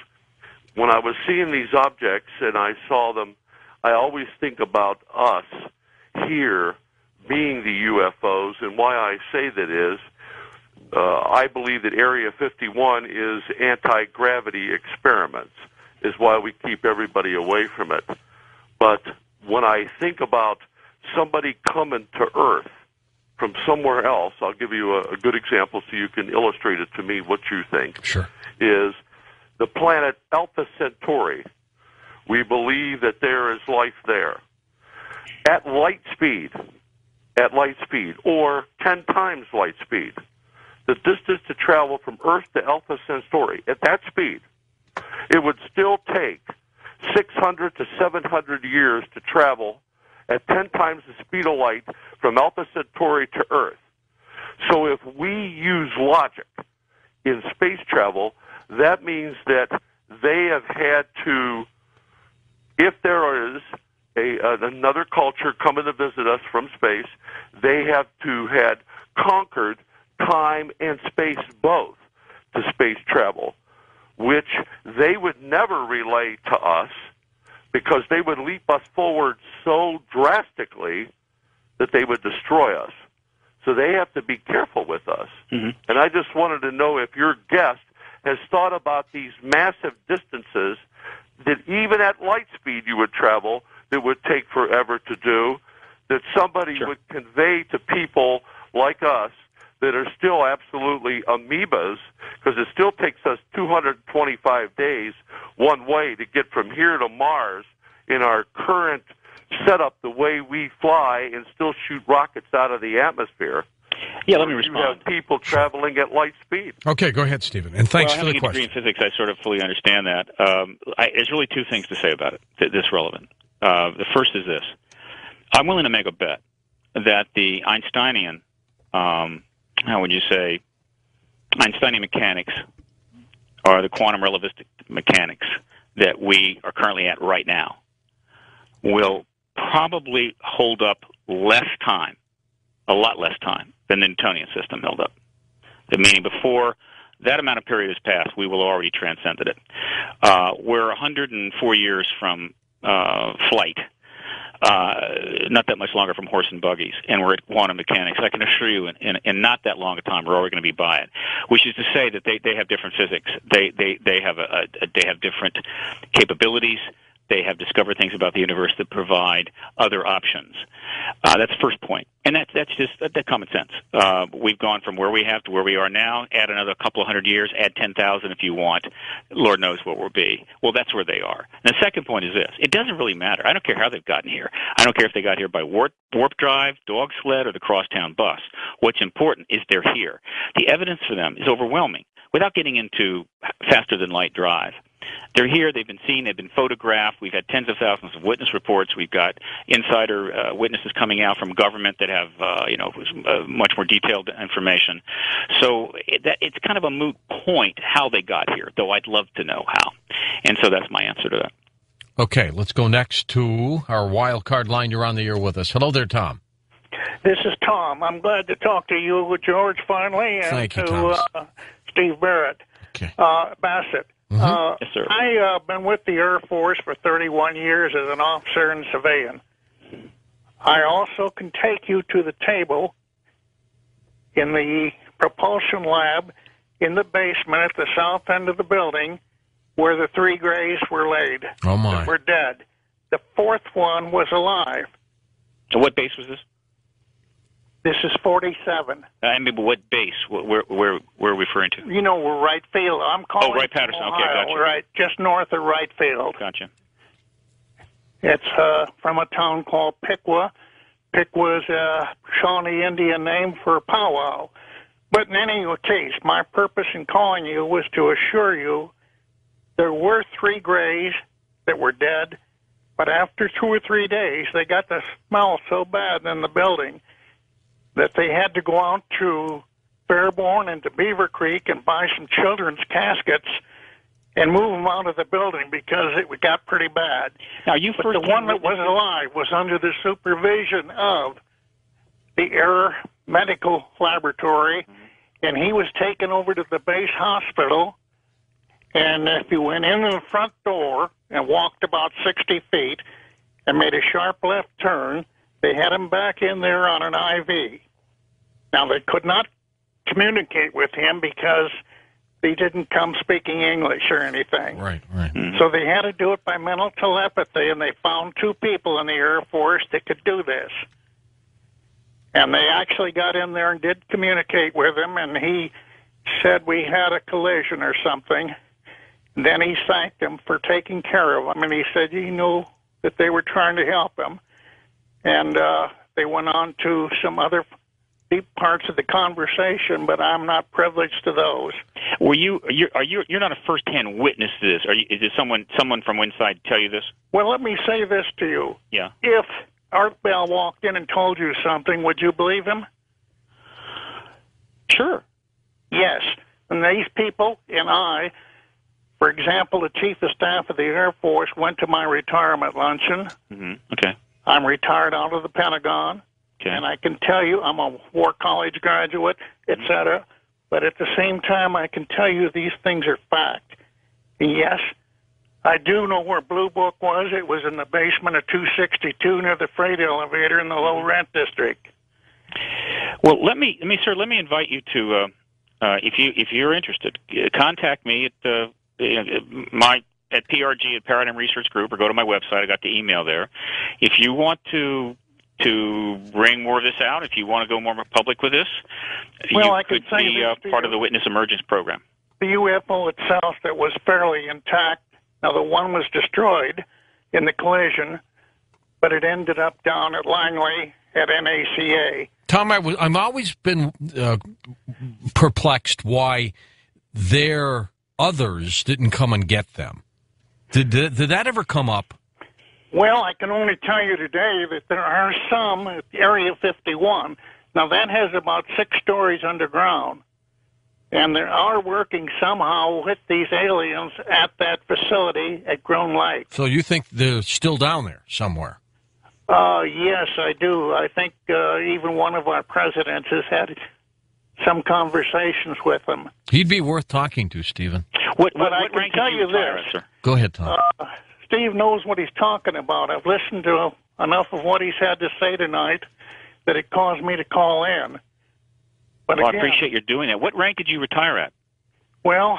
when I was seeing these objects and I saw them, I always think about us here being the UFOs, and why I say that is, I believe that Area 51 is anti-gravity experiments, is why we keep everybody away from it. But when I think about somebody coming to Earth from somewhere else, I'll give you a good example so you can illustrate it to me what you think. Sure. Is the planet Alpha Centauri. We believe that there is life there. At light speed, or 10 times light speed, the distance to travel from Earth to Alpha Centauri, at that speed, it would still take 600 to 700 years to travel at 10 times the speed of light from Alpha Centauri to Earth. So if we use logic in space travel, that means that they have had to, if there is another culture coming to visit us from space, they have to had conquered time and space both to space travel, which they would never relay to us because they would leap us forward so drastically that they would destroy us. So they have to be careful with us. Mm-hmm. And I just wanted to know if your guest has thought about these massive distances that even at light speed you would travel that would take forever to do, that somebody would convey to people like us that are still absolutely amoebas, because it still takes us 225 days one way to get from here to Mars in our current setup, the way we fly and still shoot rockets out of the atmosphere. Yeah, let me respond. You have people traveling at light speed. Okay, go ahead, Stephen. And thanks for the question. Having a degree in physics, I sort of fully understand that. There's really two things to say about it that's relevant. The first is this. I'm willing to make a bet that the Einsteinian, how would you say, Einsteinian mechanics are the quantum relativistic mechanics that we are currently at right now will probably hold up less time, a lot less time, than the Newtonian system held up. Meaning before that amount of period has passed, we will have already transcended it. We're 104 years from flight, not that much longer from horse and buggies, and we're at quantum mechanics. I can assure you in not that long a time we're already going to be by it, which is to say that they have different physics. They have different capabilities. They have discovered things about the universe that provide other options. That's the first point. And that's just that common sense. We've gone from where we have to where we are now. Add another couple of hundred years. Add 10,000 if you want. Lord knows what we'll be. Well, that's where they are. And the second point is this. It doesn't really matter. I don't care how they've gotten here. I don't care if they got here by warp drive, dog sled, or the crosstown bus. What's important is they're here. The evidence for them is overwhelming. Without getting into faster-than-light drive, they're here. They've been seen. They've been photographed. We've had tens of thousands of witness reports. We've got insider witnesses coming out from government that have, much more detailed information. So it's kind of a moot point how they got here, though I'd love to know how. And so that's my answer to that. Okay, let's go next to our wild card line. You're on the air with us. Hello there, Tom. This is Tom. I'm glad to talk to you, George, finally, and Thank you, to Steve Barrett, Bassett. Yes, sir. I've been with the Air Force for 31 years as an officer and civilian. I also can take you to the table in the propulsion lab in the basement at the south end of the building where the three grays were laid. Oh, my. Were dead. The fourth one was alive. So what base was this? This is 47. I mean, what base? Where are we referring to? You know, we're right field. I'm calling. Oh, Wright Patterson. Ohio. Okay, gotcha. We're right just north of right field. Gotcha. It's from a town called Piqua. Piqua is a Shawnee Indian name for powwow. But in any case, my purpose in calling you was to assure you there were three grays that were dead, but after 2 or 3 days, they got the smell so bad in the building that they had to go out to Fairborn and to Beaver Creek and buy some children's caskets and move them out of the building because it got pretty bad. Now, you But first the one that was alive was under the supervision of the Air Medical Laboratory, and he was taken over to the base hospital. And if you went in the front door and walked about 60 feet and made a sharp left turn, they had him back in there on an IV. Now, they could not communicate with him because he didn't come speaking English or anything. Right. So they had to do it by mental telepathy, and they found 2 people in the Air Force that could do this. And they actually got in there and did communicate with him, and he said we had a collision or something. And then he thanked them for taking care of him, and he said he knew that they were trying to help him. And they went on to some other deep parts of the conversation, but I'm not privileged to those. Were you're not a first-hand witness to this? Is it someone from inside tell you this? Well, let me say this to you. Yeah. If Art Bell walked in and told you something, would you believe him? Sure. Yes. And these people and I, for example, the Chief of Staff of the Air Force went to my retirement luncheon. Mm-hmm. Okay. I'm retired out of the Pentagon. Okay. And I can tell you I'm a War College graduate, etc. But at the same time, I can tell you these things are fact. And yes, I do know where Blue Book was. It was in the basement of 262 near the freight elevator in the low rent district. Well, let me invite you to, if you're interested, contact me at at PRG at Paradigm Research Group, or go to my website. I got the email there. If you want to bring more of this out, if you want to go more public with this, well, you could be part of the Witness Emergence Program. The UFO itself that was fairly intact. Now, the one was destroyed in the collision, but it ended up down at Langley at NACA. Tom, I'm always been perplexed why their others didn't come and get them. Did that ever come up? Well, I can only tell you today that there are some at Area 51. Now, that has about 6 stories underground. And they are working somehow with these aliens at that facility at Grown Lake. So you think they're still down there somewhere? Yes, I do. I think even one of our presidents has had some conversations with them. He'd be worth talking to, Stephen. But I can tell you this. Go ahead, Tom. Steve knows what he's talking about. I've listened to enough of what he's had to say tonight that it caused me to call in. But well, again, I appreciate you doing that. What rank did you retire at? Well,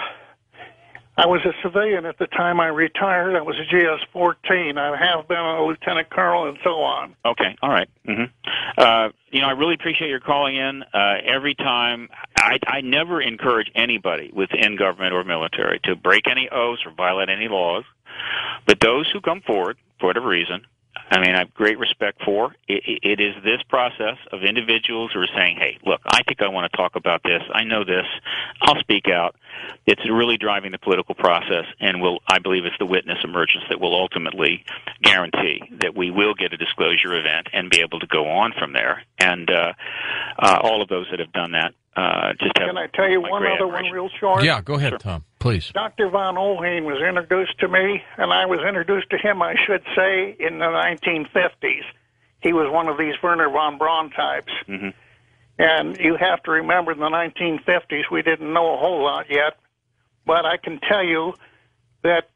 I was a civilian at the time I retired. I was a GS-14. I have been a lieutenant colonel and so on. Okay, all right. Mm-hmm. I really appreciate your calling in. Every time, I never encourage anybody within government or military to break any oaths or violate any laws. But those who come forward, for whatever reason, I have great respect for. It is this process of individuals who are saying, hey, look, I think I want to talk about this. I know this. I'll speak out. It's really driving the political process, and I believe it's the witness emergence that will ultimately guarantee that we will get a disclosure event and be able to go on from there. And all of those that have done that just have. Can I tell you one other one real short? Yeah, go ahead, Sure. Tom, please. Dr. Von Olheim was introduced to me, and I was introduced to him, I should say, in the 1950s. He was one of these Werner von Braun types. Mm-hmm. And you have to remember, in the 1950s, we didn't know a whole lot yet. But I can tell you that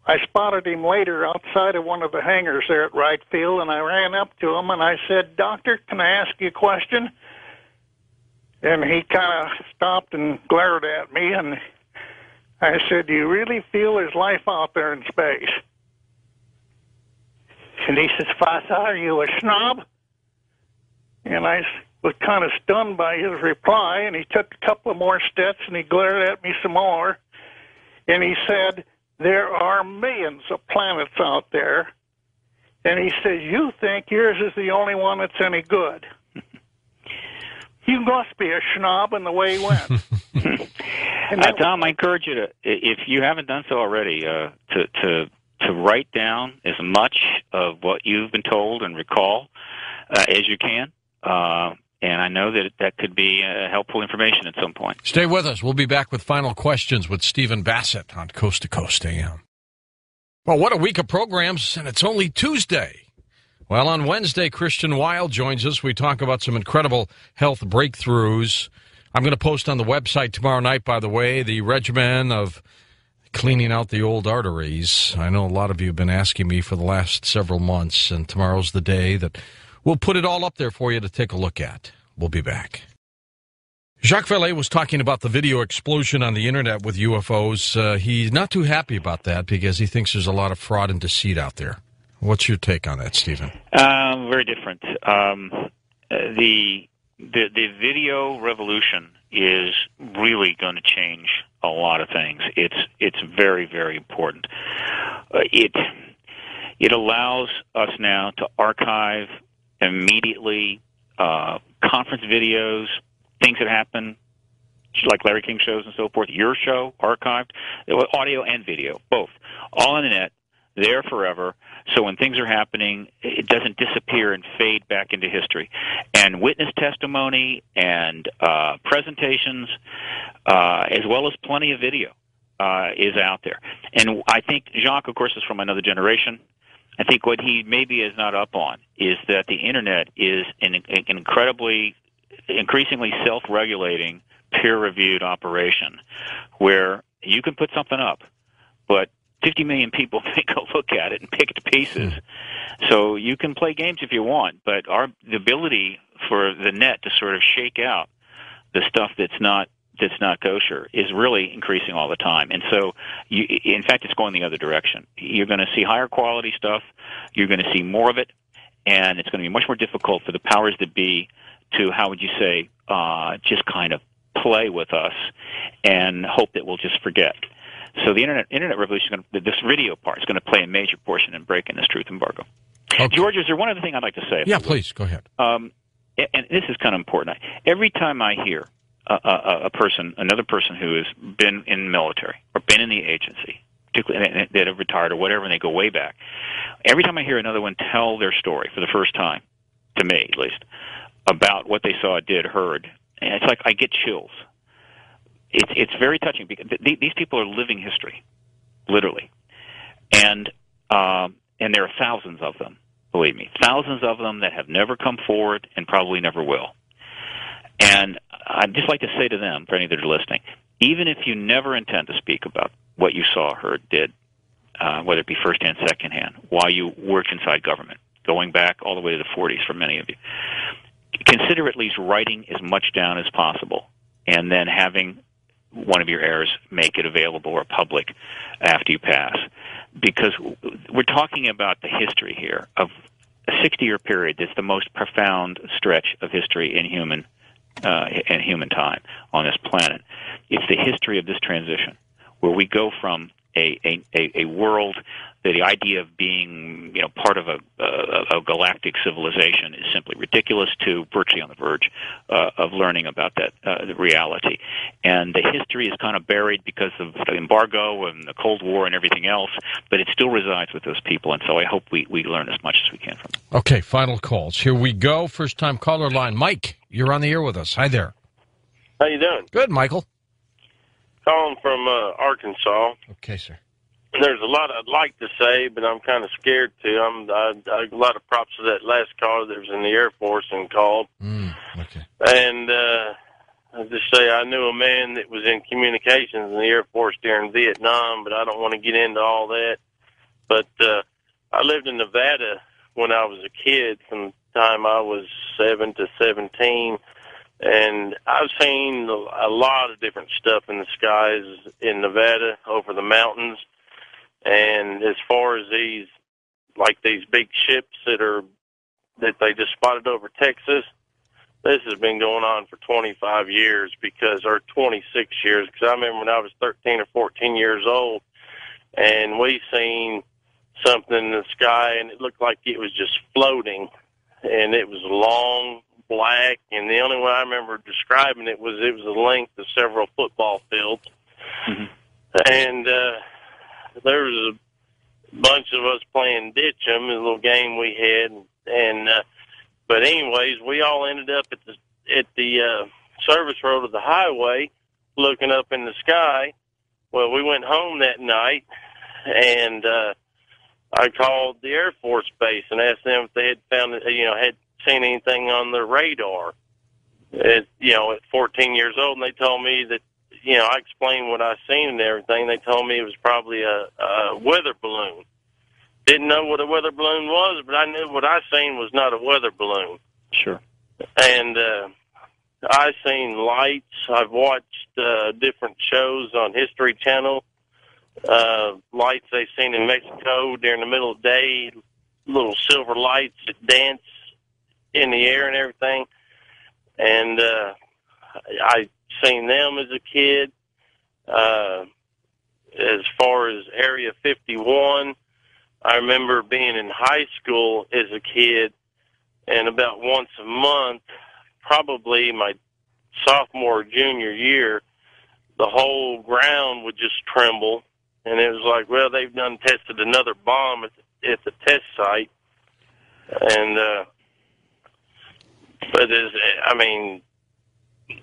I spotted him later outside of one of the hangars there at Wright Field, and I ran up to him, and I said, Doctor, can I ask you a question? And he kind of stopped and glared at me, and I said, do you really feel there's life out there in space? And he says, Father, are you a snob? And I was kind of stunned by his reply, and he took a couple of more steps, and he glared at me some more, and he said, there are millions of planets out there, and he said, you think yours is the only one that's any good. You must be a schnob in the way he went. Tom, I encourage you to, if you haven't done so already, to write down as much of what you've been told and recall as you can. And I know that that could be helpful information at some point. Stay with us. We'll be back with final questions with Stephen Bassett on Coast to Coast AM. Well, what a week of programs, and it's only Tuesday. Well, on Wednesday, Christian Weil joins us. We talk about some incredible health breakthroughs. I'm going to post on the website tomorrow night, by the way, the regimen of cleaning out the old arteries. I know a lot of you have been asking me for the last several months, and tomorrow's the day that we'll put it all up there for you to take a look at. We'll be back. Jacques Vallee was talking about the video explosion on the internet with UFOs. He's not too happy about that because he thinks there's a lot of fraud and deceit out there. What's your take on that, Stephen? Very different. The video revolution is really going to change a lot of things. It's very, very important. It allows us now to archive immediately conference videos, things that happen, like Larry King shows and so forth, your show, archived, audio and video, both, all on the net, there forever. So when things are happening, it doesn't disappear and fade back into history. And witness testimony and presentations, as well as plenty of video, is out there. And I think Jacques, of course, is from another generation. I think what he maybe is not up on is that the Internet is an increasingly self-regulating, peer-reviewed operation where you can put something up, but 50 million people may go look at it and pick it to pieces. So you can play games if you want, but the ability for the net to sort of shake out the stuff that's not kosher is really increasing all the time. And so, in fact, it's going the other direction. You're going to see higher quality stuff. You're going to see more of it, and it's going to be much more difficult for the powers that be to, how would you say, just kind of play with us and hope that we'll just forget. So the internet revolution, this video part, is going to play a major portion in breaking this truth embargo. Okay. George, is there one other thing I'd like to say? Yeah, please, go ahead. And this is kind of important. Every time I hear another person who has been in the military or been in the agency, particularly that have retired or whatever, and they go way back, every time I hear another one tell their story for the first time, to me at least, about what they saw, did, heard, and it's like I get chills. It's very touching because these people are living history, literally, and there are thousands of them. Believe me, thousands of them that have never come forward and probably never will. And I'd just like to say to them, for any that are listening, even if you never intend to speak about what you saw, heard, did, whether it be firsthand, secondhand, while you worked inside government, going back all the way to the 40s for many of you, consider at least writing as much down as possible and then having one of your heirs make it available or public after you pass. Because we're talking about the history here of a 60-year period that's the most profound stretch of history in human time on this planet. It's the history of this transition, where we go from a world that the idea of being part of a galactic civilization is simply ridiculous to virtually on the verge of learning about that the reality. And the history is kind of buried because of the embargo and the Cold War and everything else, but it still resides with those people, and so I hope we learn as much as we can from them. Okay, final calls. Here we go. First-time caller line. Mike, you're on the air with us. Hi there. How you doing? Good, Michael. Calling from Arkansas. Okay, sir. There's a lot I'd like to say, but I'm kind of scared to. A lot of props to that last caller that was in the Air Force and called. Okay. And I'll just say I knew a man that was in communications in the Air Force during Vietnam, but I don't want to get into all that. But I lived in Nevada when I was a kid, from the time I was 7 to 17. And I've seen a lot of different stuff in the skies in Nevada over the mountains. And as far as these big ships that they just spotted over Texas, this has been going on for 25 years or 26 years, because I remember when I was 13 or 14 years old, and we seen something in the sky, and it looked like it was just floating, and it was long, black, and the only way I remember describing it was the length of several football fields. Mm-hmm. And there was a bunch of us playing ditch 'em, a little game we had, and but anyways, we all ended up at at the service road of the highway, looking up in the sky. Well, we went home that night, and I called the Air Force Base and asked them if they had found, had seen anything on their radar. At 14 years old, and they told me that, I explained what I seen and everything. They told me it was probably a weather balloon. Didn't know what a weather balloon was, but I knew what I seen was not a weather balloon. Sure. And I seen lights. I've watched different shows on History Channel. Lights they seen in Mexico during the middle of the day, little silver lights that dance in the air and everything. And I seen them as a kid. As far as Area 51, I remember being in high school as a kid, and about once a month, probably my sophomore or junior year, the whole ground would just tremble, and it was like, well, they've done tested another bomb at the test site. And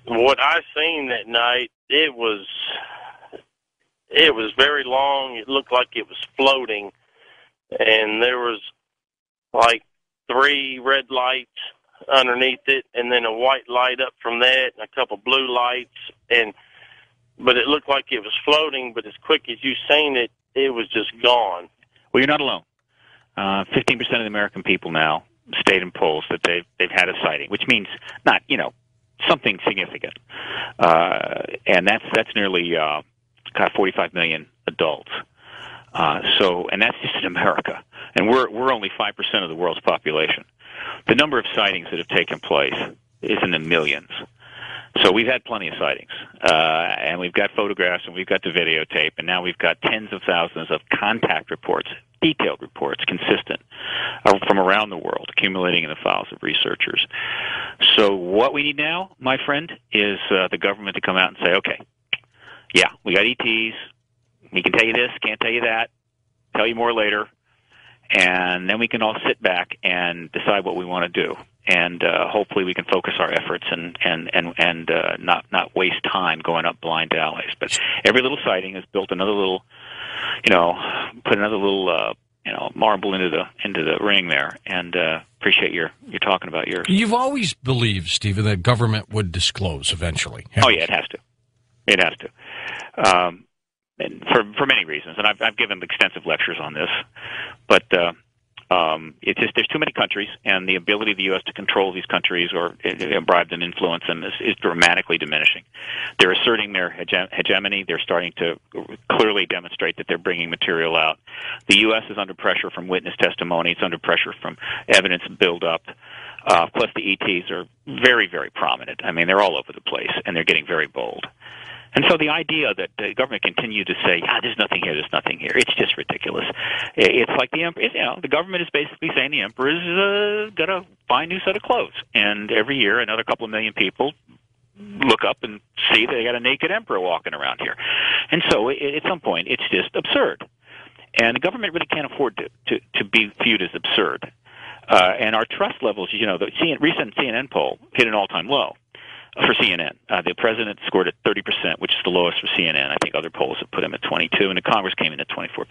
what I seen that night, it was very long. It looked like it was floating, and there was like 3 red lights underneath it, and then a white light up from that, and a couple blue lights, but it looked like it was floating. But as quick as you seen it, it was just gone. Well, you're not alone. 15% of the American people now state in polls that they've had a sighting, which means not, something significant. And that's nearly 45 million adults. And that's just in America. And we're only 5% of the world's population. The number of sightings that have taken place is in the millions. So we've had plenty of sightings, and we've got photographs, and we've got the videotape, and now we've got tens of thousands of contact reports, detailed reports, consistent, from around the world, accumulating in the files of researchers. So what we need now, my friend, is the government to come out and say, okay, yeah, we got ETs, we can tell you this, can't tell you that, tell you more later, and then we can all sit back and decide what we want to do. And hopefully we can focus our efforts and not waste time going up blind alleys. But every little sighting has built another little, put another little, marble into the ring there. And appreciate you're talking about yours. You've always believed, Stephen, that government would disclose eventually. Oh yeah, it has to. It has to. And for many reasons, and I've given extensive lectures on this, but. It's just there's too many countries, and the ability of the U.S. to control these countries or bribe them, influence them is dramatically diminishing. They're asserting their hegemony. They're starting to clearly demonstrate that they're bringing material out. The U.S. is under pressure from witness testimony. It's under pressure from evidence buildup. Plus, the ETs are very, very prominent. I mean, they're all over the place, and they're getting very bold. And so the idea that the government continue to say, there's nothing here, it's just ridiculous. It's like the emperor, the government is basically saying the emperor's got to buy a new set of clothes. And every year, another couple of million people look up and see they got a naked emperor walking around here. And so at some point, it's just absurd. And the government really can't afford to be viewed as absurd. And our trust levels, the recent CNN poll hit an all-time low. For CNN, the president scored at 30%, which is the lowest for CNN. I think other polls have put him at 22%, and the Congress came in at 24%.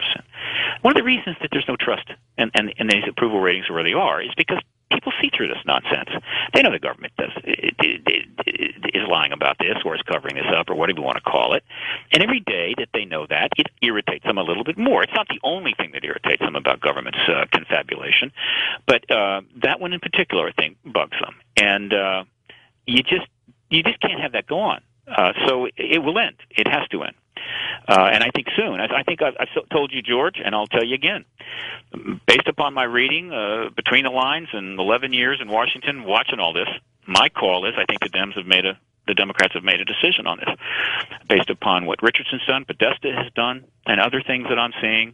One of the reasons that there's no trust and these approval ratings are where they are is because people see through this nonsense. They know the government is lying about this or is covering this up or whatever you want to call it. And every day that they know that, it irritates them a little bit more. It's not the only thing that irritates them about government's confabulation, but that one in particular, I think, bugs them. And you just can't have that go on. So it will end. It has to end. And I think soon. I think I've told you, George, and I'll tell you again. Based upon my reading between the lines and 11 years in Washington watching all this, my call is I think the Democrats have made a decision on this. Based upon what Richardson's done, Podesta has done, and other things that I'm seeing,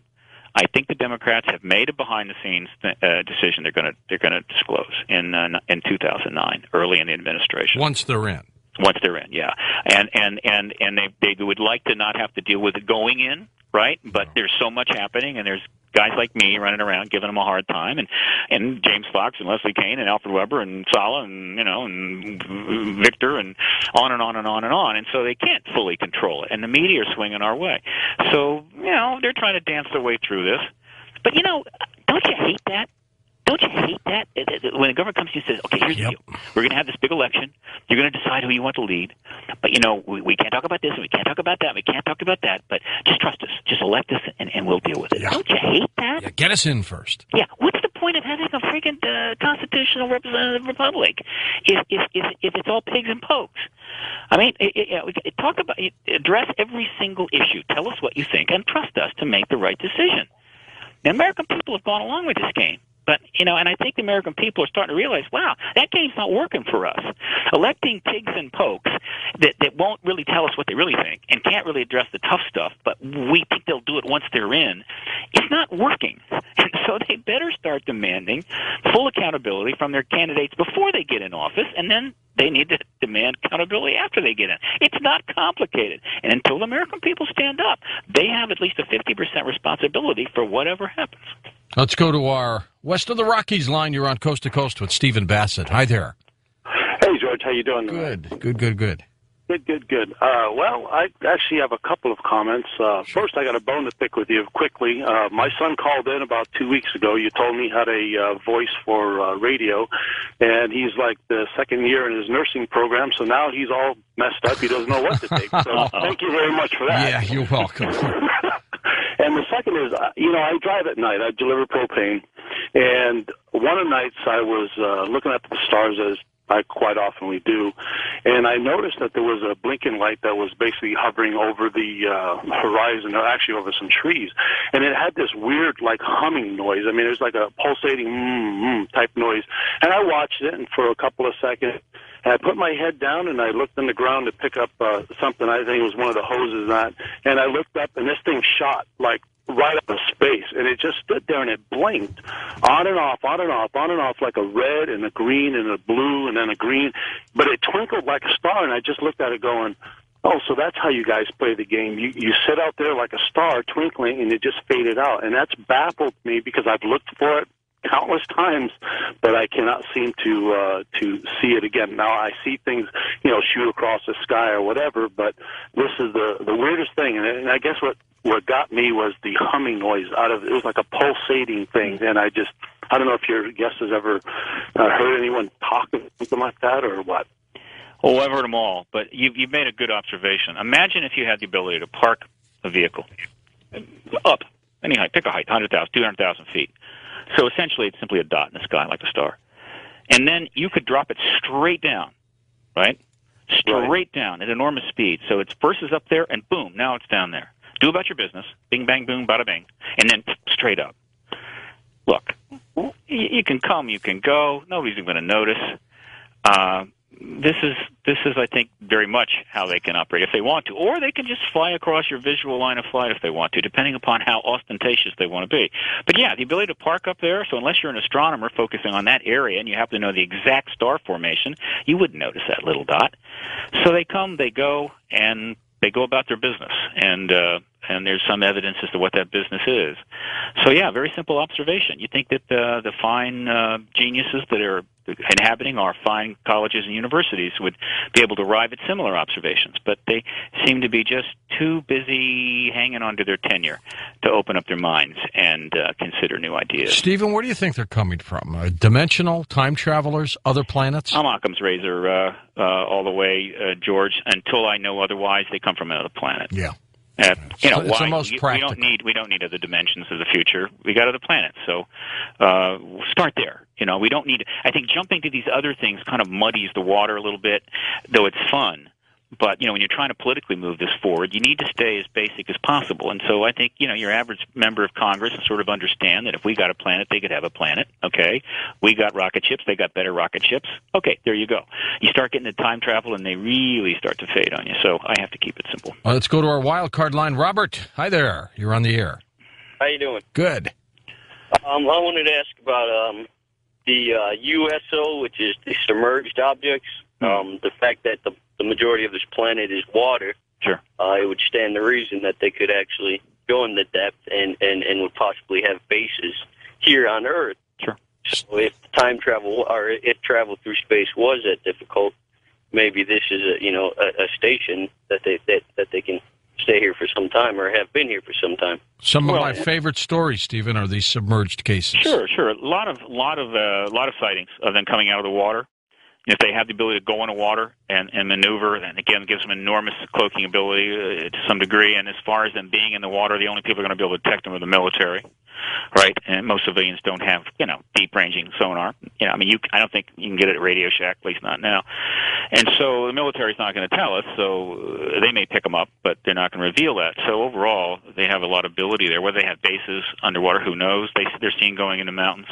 I think the Democrats have made a behind-the-scenes decision they're going to disclose in 2009, early in the administration. Once they're in. Once they're in, yeah, and they would like to not have to deal with it going in, right? But there's so much happening, and there's guys like me running around giving them a hard time, and James Fox and Leslie Kean and Alfred Weber and Sala and and Victor and on and on and on and on, and so they can't fully control it, and the media are swinging our way. So they're trying to dance their way through this, but don't you hate that? Don't you hate that? When the government comes to you and says, okay, here's the deal. We're going to have this big election. You're going to decide who you want to lead. But, we can't talk about this, and we can't talk about that, and we can't talk about that. But just trust us. Just elect us, and we'll deal with it. Yeah. Don't you hate that? Yeah, get us in first. Yeah. What's the point of having a freaking constitutional representative republic if it's all pigs and pokes? I mean, address every single issue. Tell us what you think, and trust us to make the right decision. The American people have gone along with this game. But, and I think the American people are starting to realize, wow, that game's not working for us. Electing pigs and pokes that won't really tell us what they really think and can't really address the tough stuff, but we think they'll do it once they're in, it's not working. And so they better start demanding full accountability from their candidates before they get in office, and then they need to demand accountability after they get in. It's not complicated. And until the American people stand up, they have at least a 50% responsibility for whatever happens. Let's go to our West of the Rockies line. You're on Coast to Coast with Stephen Bassett. Hi there. Hey, George. How you doing? Good. Good. Well, I actually have a couple of comments. First, I got a bone to pick with you quickly. My son called in about 2 weeks ago. You told me he had a voice for radio, and he's like the second year in his nursing program, so now he's all messed up. He doesn't know what to take. So thank you very much for that. Yeah, you're welcome. And the second is, I drive at night. I deliver propane. And one of the nights I was looking at the stars, as I quite often do, and I noticed that there was a blinking light that was basically hovering over the horizon, or actually over some trees. And it had this weird, humming noise. I mean, it was like a pulsating type noise. And I watched it, and for a couple of seconds, and I put my head down, and I looked on the ground to pick up something. I think it was one of the hoses, and I looked up, and this thing shot, right up in space, and it just stood there, and it blinked on and off, like a red and a green and a blue and then a green, but it twinkled like a star, and I just looked at it going, oh, so that's how you guys play the game. You sit out there like a star twinkling, and it just faded out, and that's baffled me because I've looked for it countless times, but I cannot seem to see it again. Now I see things, shoot across the sky or whatever, but this is the weirdest thing, and I guess what got me was the humming noise it was like a pulsating thing, and I don't know if your guest has ever heard anyone talk about something like that or what. Oh, I've heard them all, but you've made a good observation. Imagine if you had the ability to park a vehicle up any height, pick a height, 100,000, 200,000 feet. So essentially it's simply a dot in the sky like a star. And then you could drop it straight down, right? Straight down at enormous speed. So it first is up there, and boom, now it's down there. Do about your business, bing, bang, boom, bada, bing, and then straight up. Look, you can come, you can go. Nobody's going to notice. This is, I think, very much how they can operate if they want to, or they can just fly across your visual line of flight if they want to, depending upon how ostentatious they want to be. But yeah, the ability to park up there. So unless you're an astronomer focusing on that area and you happen to know the exact star formation, you wouldn't notice that little dot. So they come, they go, and they go about their business, and there's some evidence as to what that business is. So yeah, very simple observation. You think that the fine geniuses that are inhabiting our fine colleges and universities would be able to arrive at similar observations, but they seem to be just too busy hanging on to their tenure to open up their minds and consider new ideas. Stephen, where do you think they're coming from? Dimensional, time travelers, other planets? I'm Occam's razor all the way, George. Until I know otherwise, they come from another planet. Yeah. It's the most practical. We don't need other dimensions of the future. We got other planets, so start there. We don't need. I think jumping to these other things kind of muddies the water a little bit, though it's fun. But when you're trying to politically move this forward, you need to stay as basic as possible. And so I think your average member of Congress sort of understand that if we got a planet, they could have a planet. Okay, we got rocket ships, they got better rocket ships. Okay, there you go. You start getting into time travel, and they really start to fade on you. So I have to keep it simple. Well, let's go to our wild card line. Robert, hi there. You're on the air. How you doing? Good. I wanted to ask about the USO, which is the submerged objects. The fact that the majority of this planet is water, sure, it would stand to reason that they could actually go in the depth and would possibly have bases here on Earth. Sure. So if time travel or if travel through space was that difficult, maybe this is a station that they can stay here for some time or have been here for some time. Some of my favorite stories, Stephen, are these submerged cases. Sure. A lot of sightings of them coming out of the water. If they have the ability to go in the water and maneuver, and again, gives them enormous cloaking ability to some degree. And as far as them being in the water, the only people who are going to be able to detect them are the military, right? And most civilians don't have, deep-ranging sonar. I don't think you can get it at Radio Shack, at least not now. And so the military's not going to tell us, so they may pick them up, but they're not going to reveal that. So overall, they have a lot of ability there. Whether they have bases underwater, who knows? They're seen going into mountains.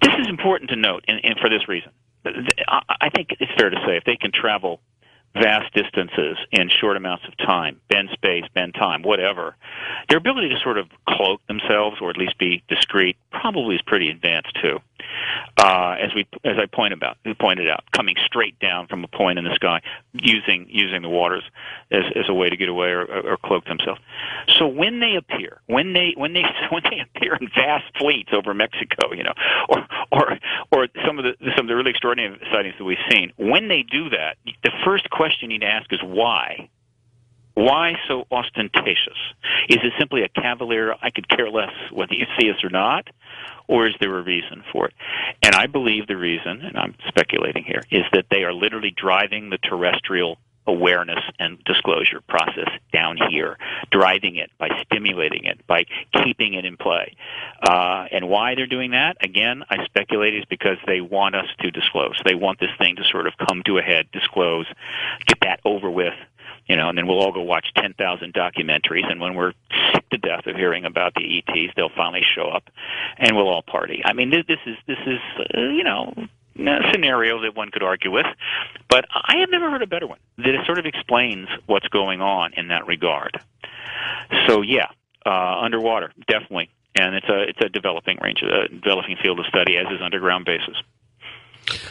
This is important to note, and for this reason. I think it's fair to say if they can travel vast distances in short amounts of time, bend space, bend time, whatever, their ability to sort of cloak themselves or at least be discreet probably is pretty advanced too. As I pointed out, coming straight down from a point in the sky, using the waters as a way to get away or cloak themselves. So when they appear, when they appear in vast fleets over Mexico, or some of the really extraordinary sightings that we've seen, when they do that, the first question you need to ask is why. Why so ostentatious? Is it simply a cavalier, I could care less whether you see us or not, or is there a reason for it? And I believe the reason, and I'm speculating here, is that they are literally driving the terrestrial awareness and disclosure process down here, driving it by stimulating it, by keeping it in play. And why they're doing that, again, I speculate is because they want us to disclose. They want this thing to sort of come to a head, disclose, get that over with, and then we'll all go watch 10,000 documentaries, and when we're sick to death of hearing about the ETs, they'll finally show up, and we'll all party. I mean, this is a scenario that one could argue with, but I have never heard a better one that it sort of explains what's going on in that regard. So yeah, underwater, definitely, and it's a developing field of study, as is underground bases.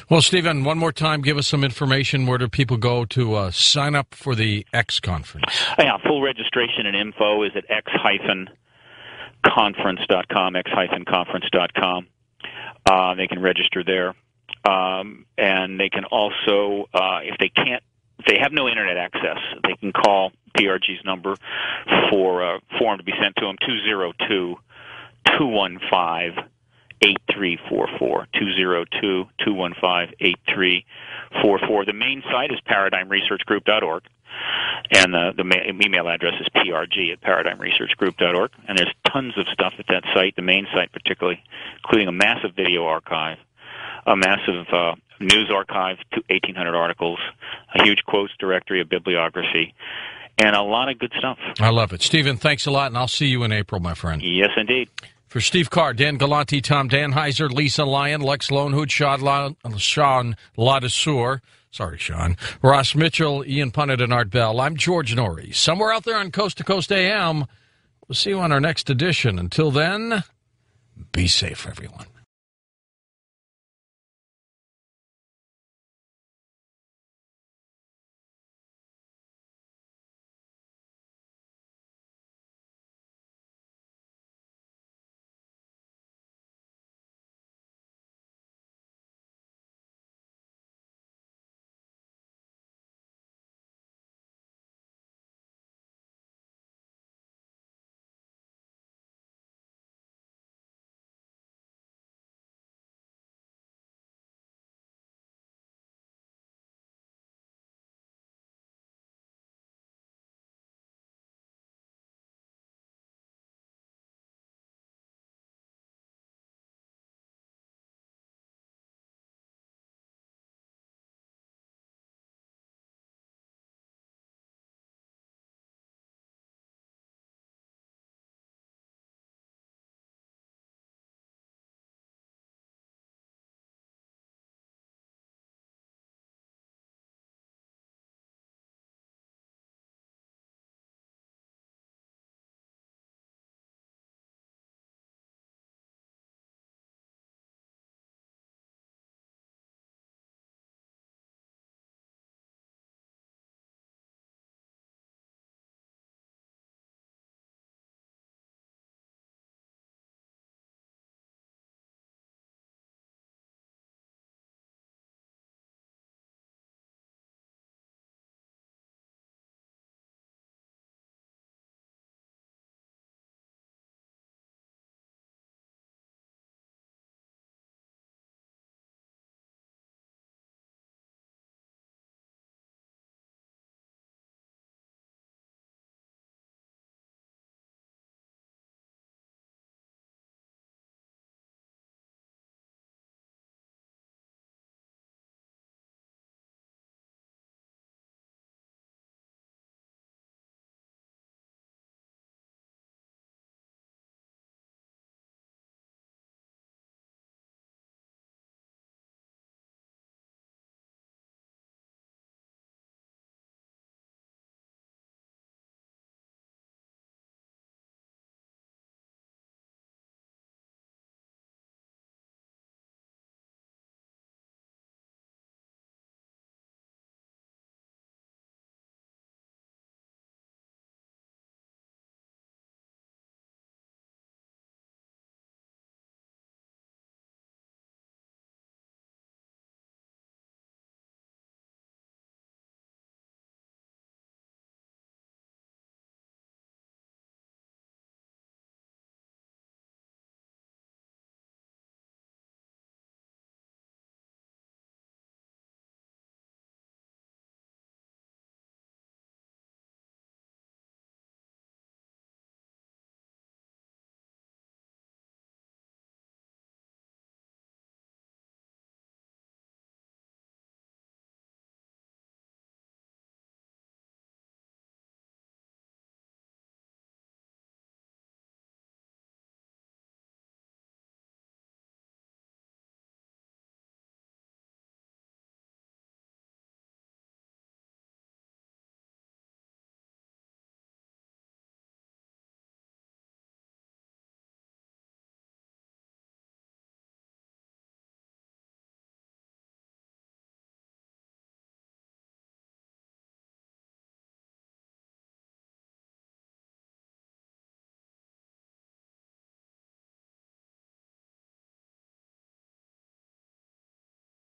Well, Stephen, one more time, give us some information. Where do people go to sign up for the X conference? Yeah, full registration and info is at x-conference.com, x-conference.com. They can register there. And they can also, if they have no internet access, they can call PRG's number for a form to be sent to them, 202-215-8344, 202-215-8344. The main site is paradigmresearchgroup.org, and the email address is prg@paradigmresearchgroup.org, and there's tons of stuff at that site, the main site particularly, including a massive video archive, a massive news archive, 1,800 articles, a huge quotes directory, a bibliography, and a lot of good stuff. I love it. Stephen, thanks a lot, and I'll see you in April, my friend. Yes, indeed. For Steve Carr, Dan Galante, Tom Danheiser, Lisa Lyon, Lex Lonehood, Sean Ladesseur, sorry, Sean, Ross Mitchell, Ian Punnett, and Art Bell, I'm George Noory. Somewhere out there on Coast to Coast AM, we'll see you on our next edition. Until then, be safe, everyone.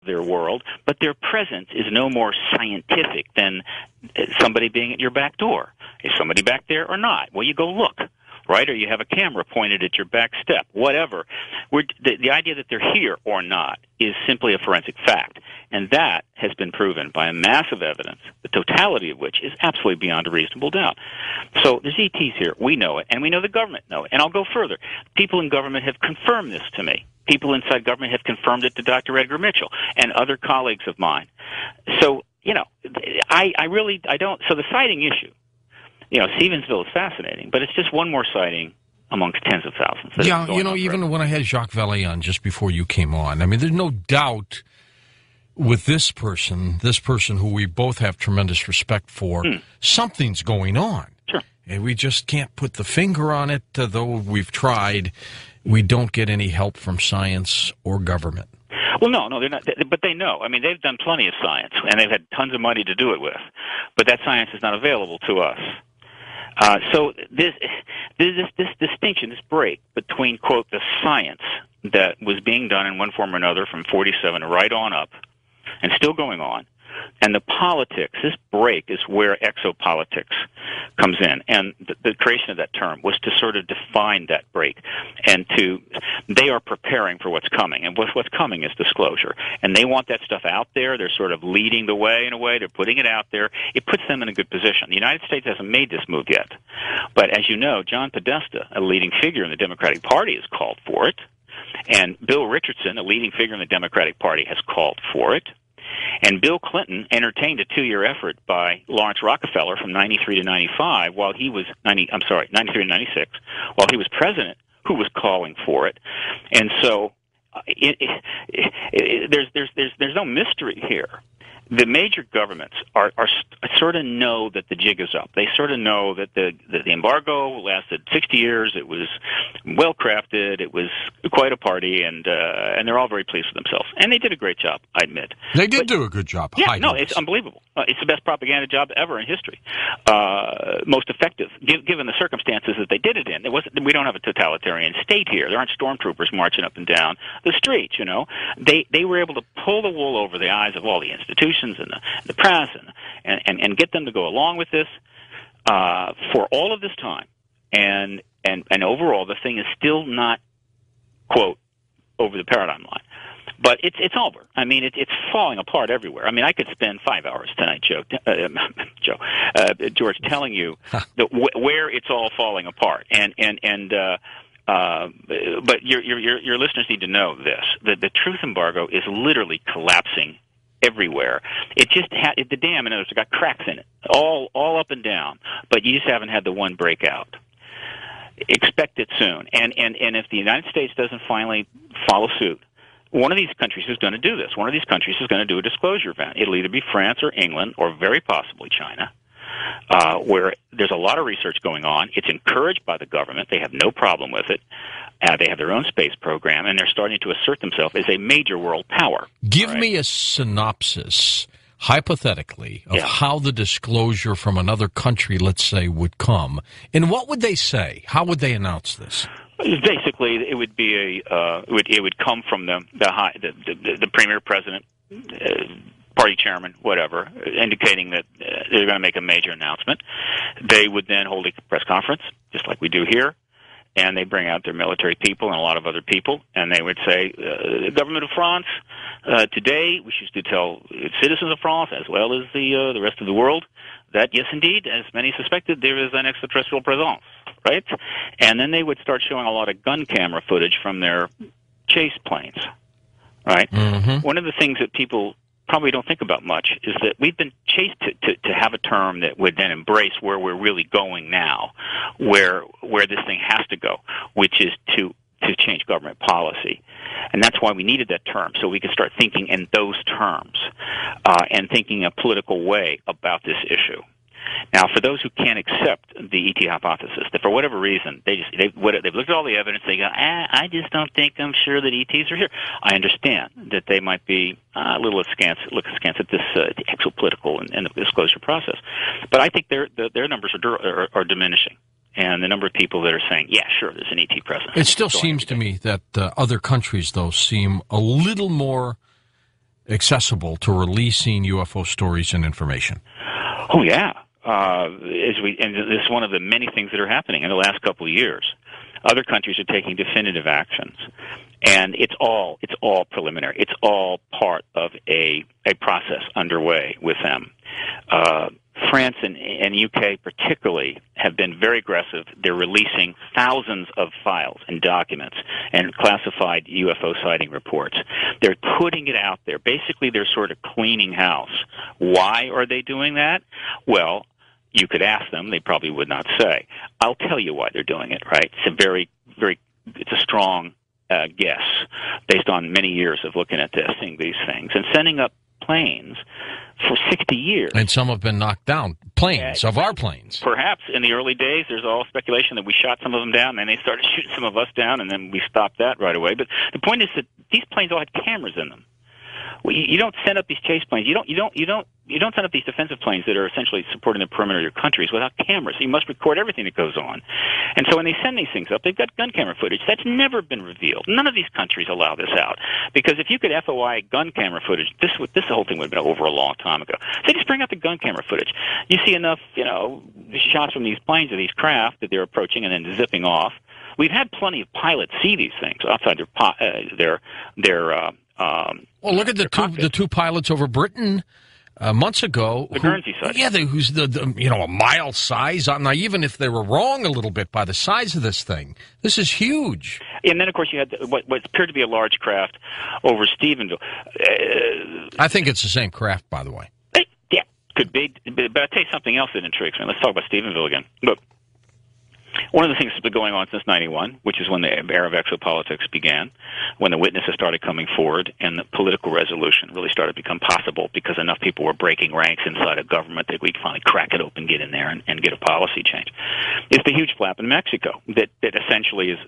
their world, but their presence is no more scientific than somebody being at your back door. Is somebody back there or not? Well, you go look, right? Or you have a camera pointed at your back step, whatever. The idea that they're here or not is simply a forensic fact, and that has been proven by a massive evidence, the totality of which is absolutely beyond a reasonable doubt. So there's ETs here. We know it, and we know the government know it. And I'll go further. People in government have confirmed this to me. People inside government have confirmed it to Dr. Edgar Mitchell and other colleagues of mine. So, I don't. So the sighting issue, Stevensville is fascinating, but it's just one more sighting amongst tens of thousands. Yeah, even when I had Jacques Vallee on just before you came on, I mean, there's no doubt with this person who we both have tremendous respect for, something's going on. Sure. And we just can't put the finger on it, though we've tried. We don't get any help from science or government. Well, no, they're not. But they know. I mean, they've done plenty of science, and they've had tons of money to do it with. But that science is not available to us. So this distinction, this break between, quote, the science that was being done in one form or another from 47 right on up, and still going on, and the politics, this break is where exopolitics comes in. And the creation of that term was to sort of define that break. And they are preparing for what's coming. And what's coming is disclosure. And they want that stuff out there. They're sort of leading the way in a way. They're putting it out there. It puts them in a good position. The United States hasn't made this move yet. But as you know, John Podesta, a leading figure in the Democratic Party, has called for it. And Bill Richardson, a leading figure in the Democratic Party, has called for it. And Bill Clinton entertained a 2-year effort by Lawrence Rockefeller from 93 to 95 while he was 93 to 96 while he was president, who was calling for it. And so there's no mystery here. The major governments are sort of know that the jig is up. They sort of know that the embargo lasted 60 years. It was well crafted. It was quite a party, and they're all very pleased with themselves. And they did a great job, I admit. They did do a good job. Yeah, no, it's unbelievable. It's the best propaganda job ever in history. Most effective, given the circumstances that they did it in. We don't have a totalitarian state here. There aren't stormtroopers marching up and down the streets. They were able to pull the wool over the eyes of all the institutions and the press and get them to go along with this for all of this time. And overall, the thing is still not, quote, over the paradigm line. But it's over. I mean, it's falling apart everywhere. I mean, I could spend 5 hours tonight, George, telling you where it's all falling apart. But your listeners need to know this: that the truth embargo is literally collapsing everywhere. It just the dam, in other words, it's got cracks in it, all up and down. But you just haven't had the one breakout. Expect it soon. And if the United States doesn't finally follow suit, one of these countries is going to do this. One of these countries is going to do a disclosure event. It'll either be France or England or very possibly China, where there's a lot of research going on. It's encouraged by the government. They have no problem with it. They have their own space program, and they're starting to assert themselves as a major world power. Give me a synopsis, hypothetically, of how the disclosure from another country, let's say, would come. And what would they say? How would they announce this? Basically, it would be it would come from the premier, president, party chairman, whatever, indicating that they're going to make a major announcement. They would then hold a press conference, just like we do here, and they bring out their military people and a lot of other people, and they would say, the government of France, today wishes to tell its citizens of France, as well as the rest of the world, that yes, indeed, as many suspected, there is an extraterrestrial presence, right? And then they would start showing a lot of gun camera footage from their chase planes, right? Mm-hmm. One of the things that people probably don't think about much is that we've been chased to have a term that would then embrace where we're really going now, where this thing has to go, which is to change government policy. And that's why we needed that term, so we could start thinking in those terms and thinking a political way about this issue. Now, for those who can't accept the ET hypothesis, that for whatever reason they've looked at all the evidence, they go, I just don't think I'm sure that ETs are here. I understand that they might be a little askance at this the exopolitical and the disclosure process, but I think their numbers are diminishing. And the number of people that are saying, yeah, sure, there's an ET presence. It still seems to me that other countries, though, seem a little more accessible to releasing UFO stories and information? Oh yeah, and this is one of the many things that are happening in the last couple of years. Other countries are taking definitive actions, and it's all preliminary. It's all part of a process underway with them. France and UK particularly have been very aggressive. They're releasing thousands of files and documents and classified UFO sighting reports. They're putting it out there. Basically, they're sort of cleaning house. Why are they doing that? Well, you could ask them. They probably would not say. I'll tell you why they're doing it, right? It's a strong guess based on many years of looking at this, seeing these things, and sending up planes for 60 years. And some have been knocked down. Planes, of our planes. Perhaps in the early days, there's all speculation that we shot some of them down, and then they started shooting some of us down, and then we stopped that right away. But the point is that these planes all had cameras in them. Well, you don't send up these chase planes. You don't send up these defensive planes that are essentially supporting the perimeter of your countries without cameras. You must record everything that goes on. And so when they send these things up, they've got gun camera footage. That's never been revealed. None of these countries allow this out. Because if you could FOI gun camera footage, this whole thing would have been over a long time ago. So just bring out the gun camera footage. You see enough, shots from these planes or these craft that they're approaching and then zipping off. We've had plenty of pilots see these things outside their well, look at the two pilots over Britain months ago. The Guernsey side. Yeah, who's a mile size. Now, even if they were wrong a little bit by the size of this thing, this is huge. And then, of course, you had what appeared to be a large craft over Stephenville. I think it's the same craft, by the way. Yeah, could be. But I'll tell you something else that intrigues me. Let's talk about Stephenville again. Look. One of the things that's been going on since '91, which is when the era of exopolitics began, when the witnesses started coming forward and the political resolution really started to become possible because enough people were breaking ranks inside a government that we could finally crack it open, get in there, and get a policy change, is the huge flap in Mexico that essentially is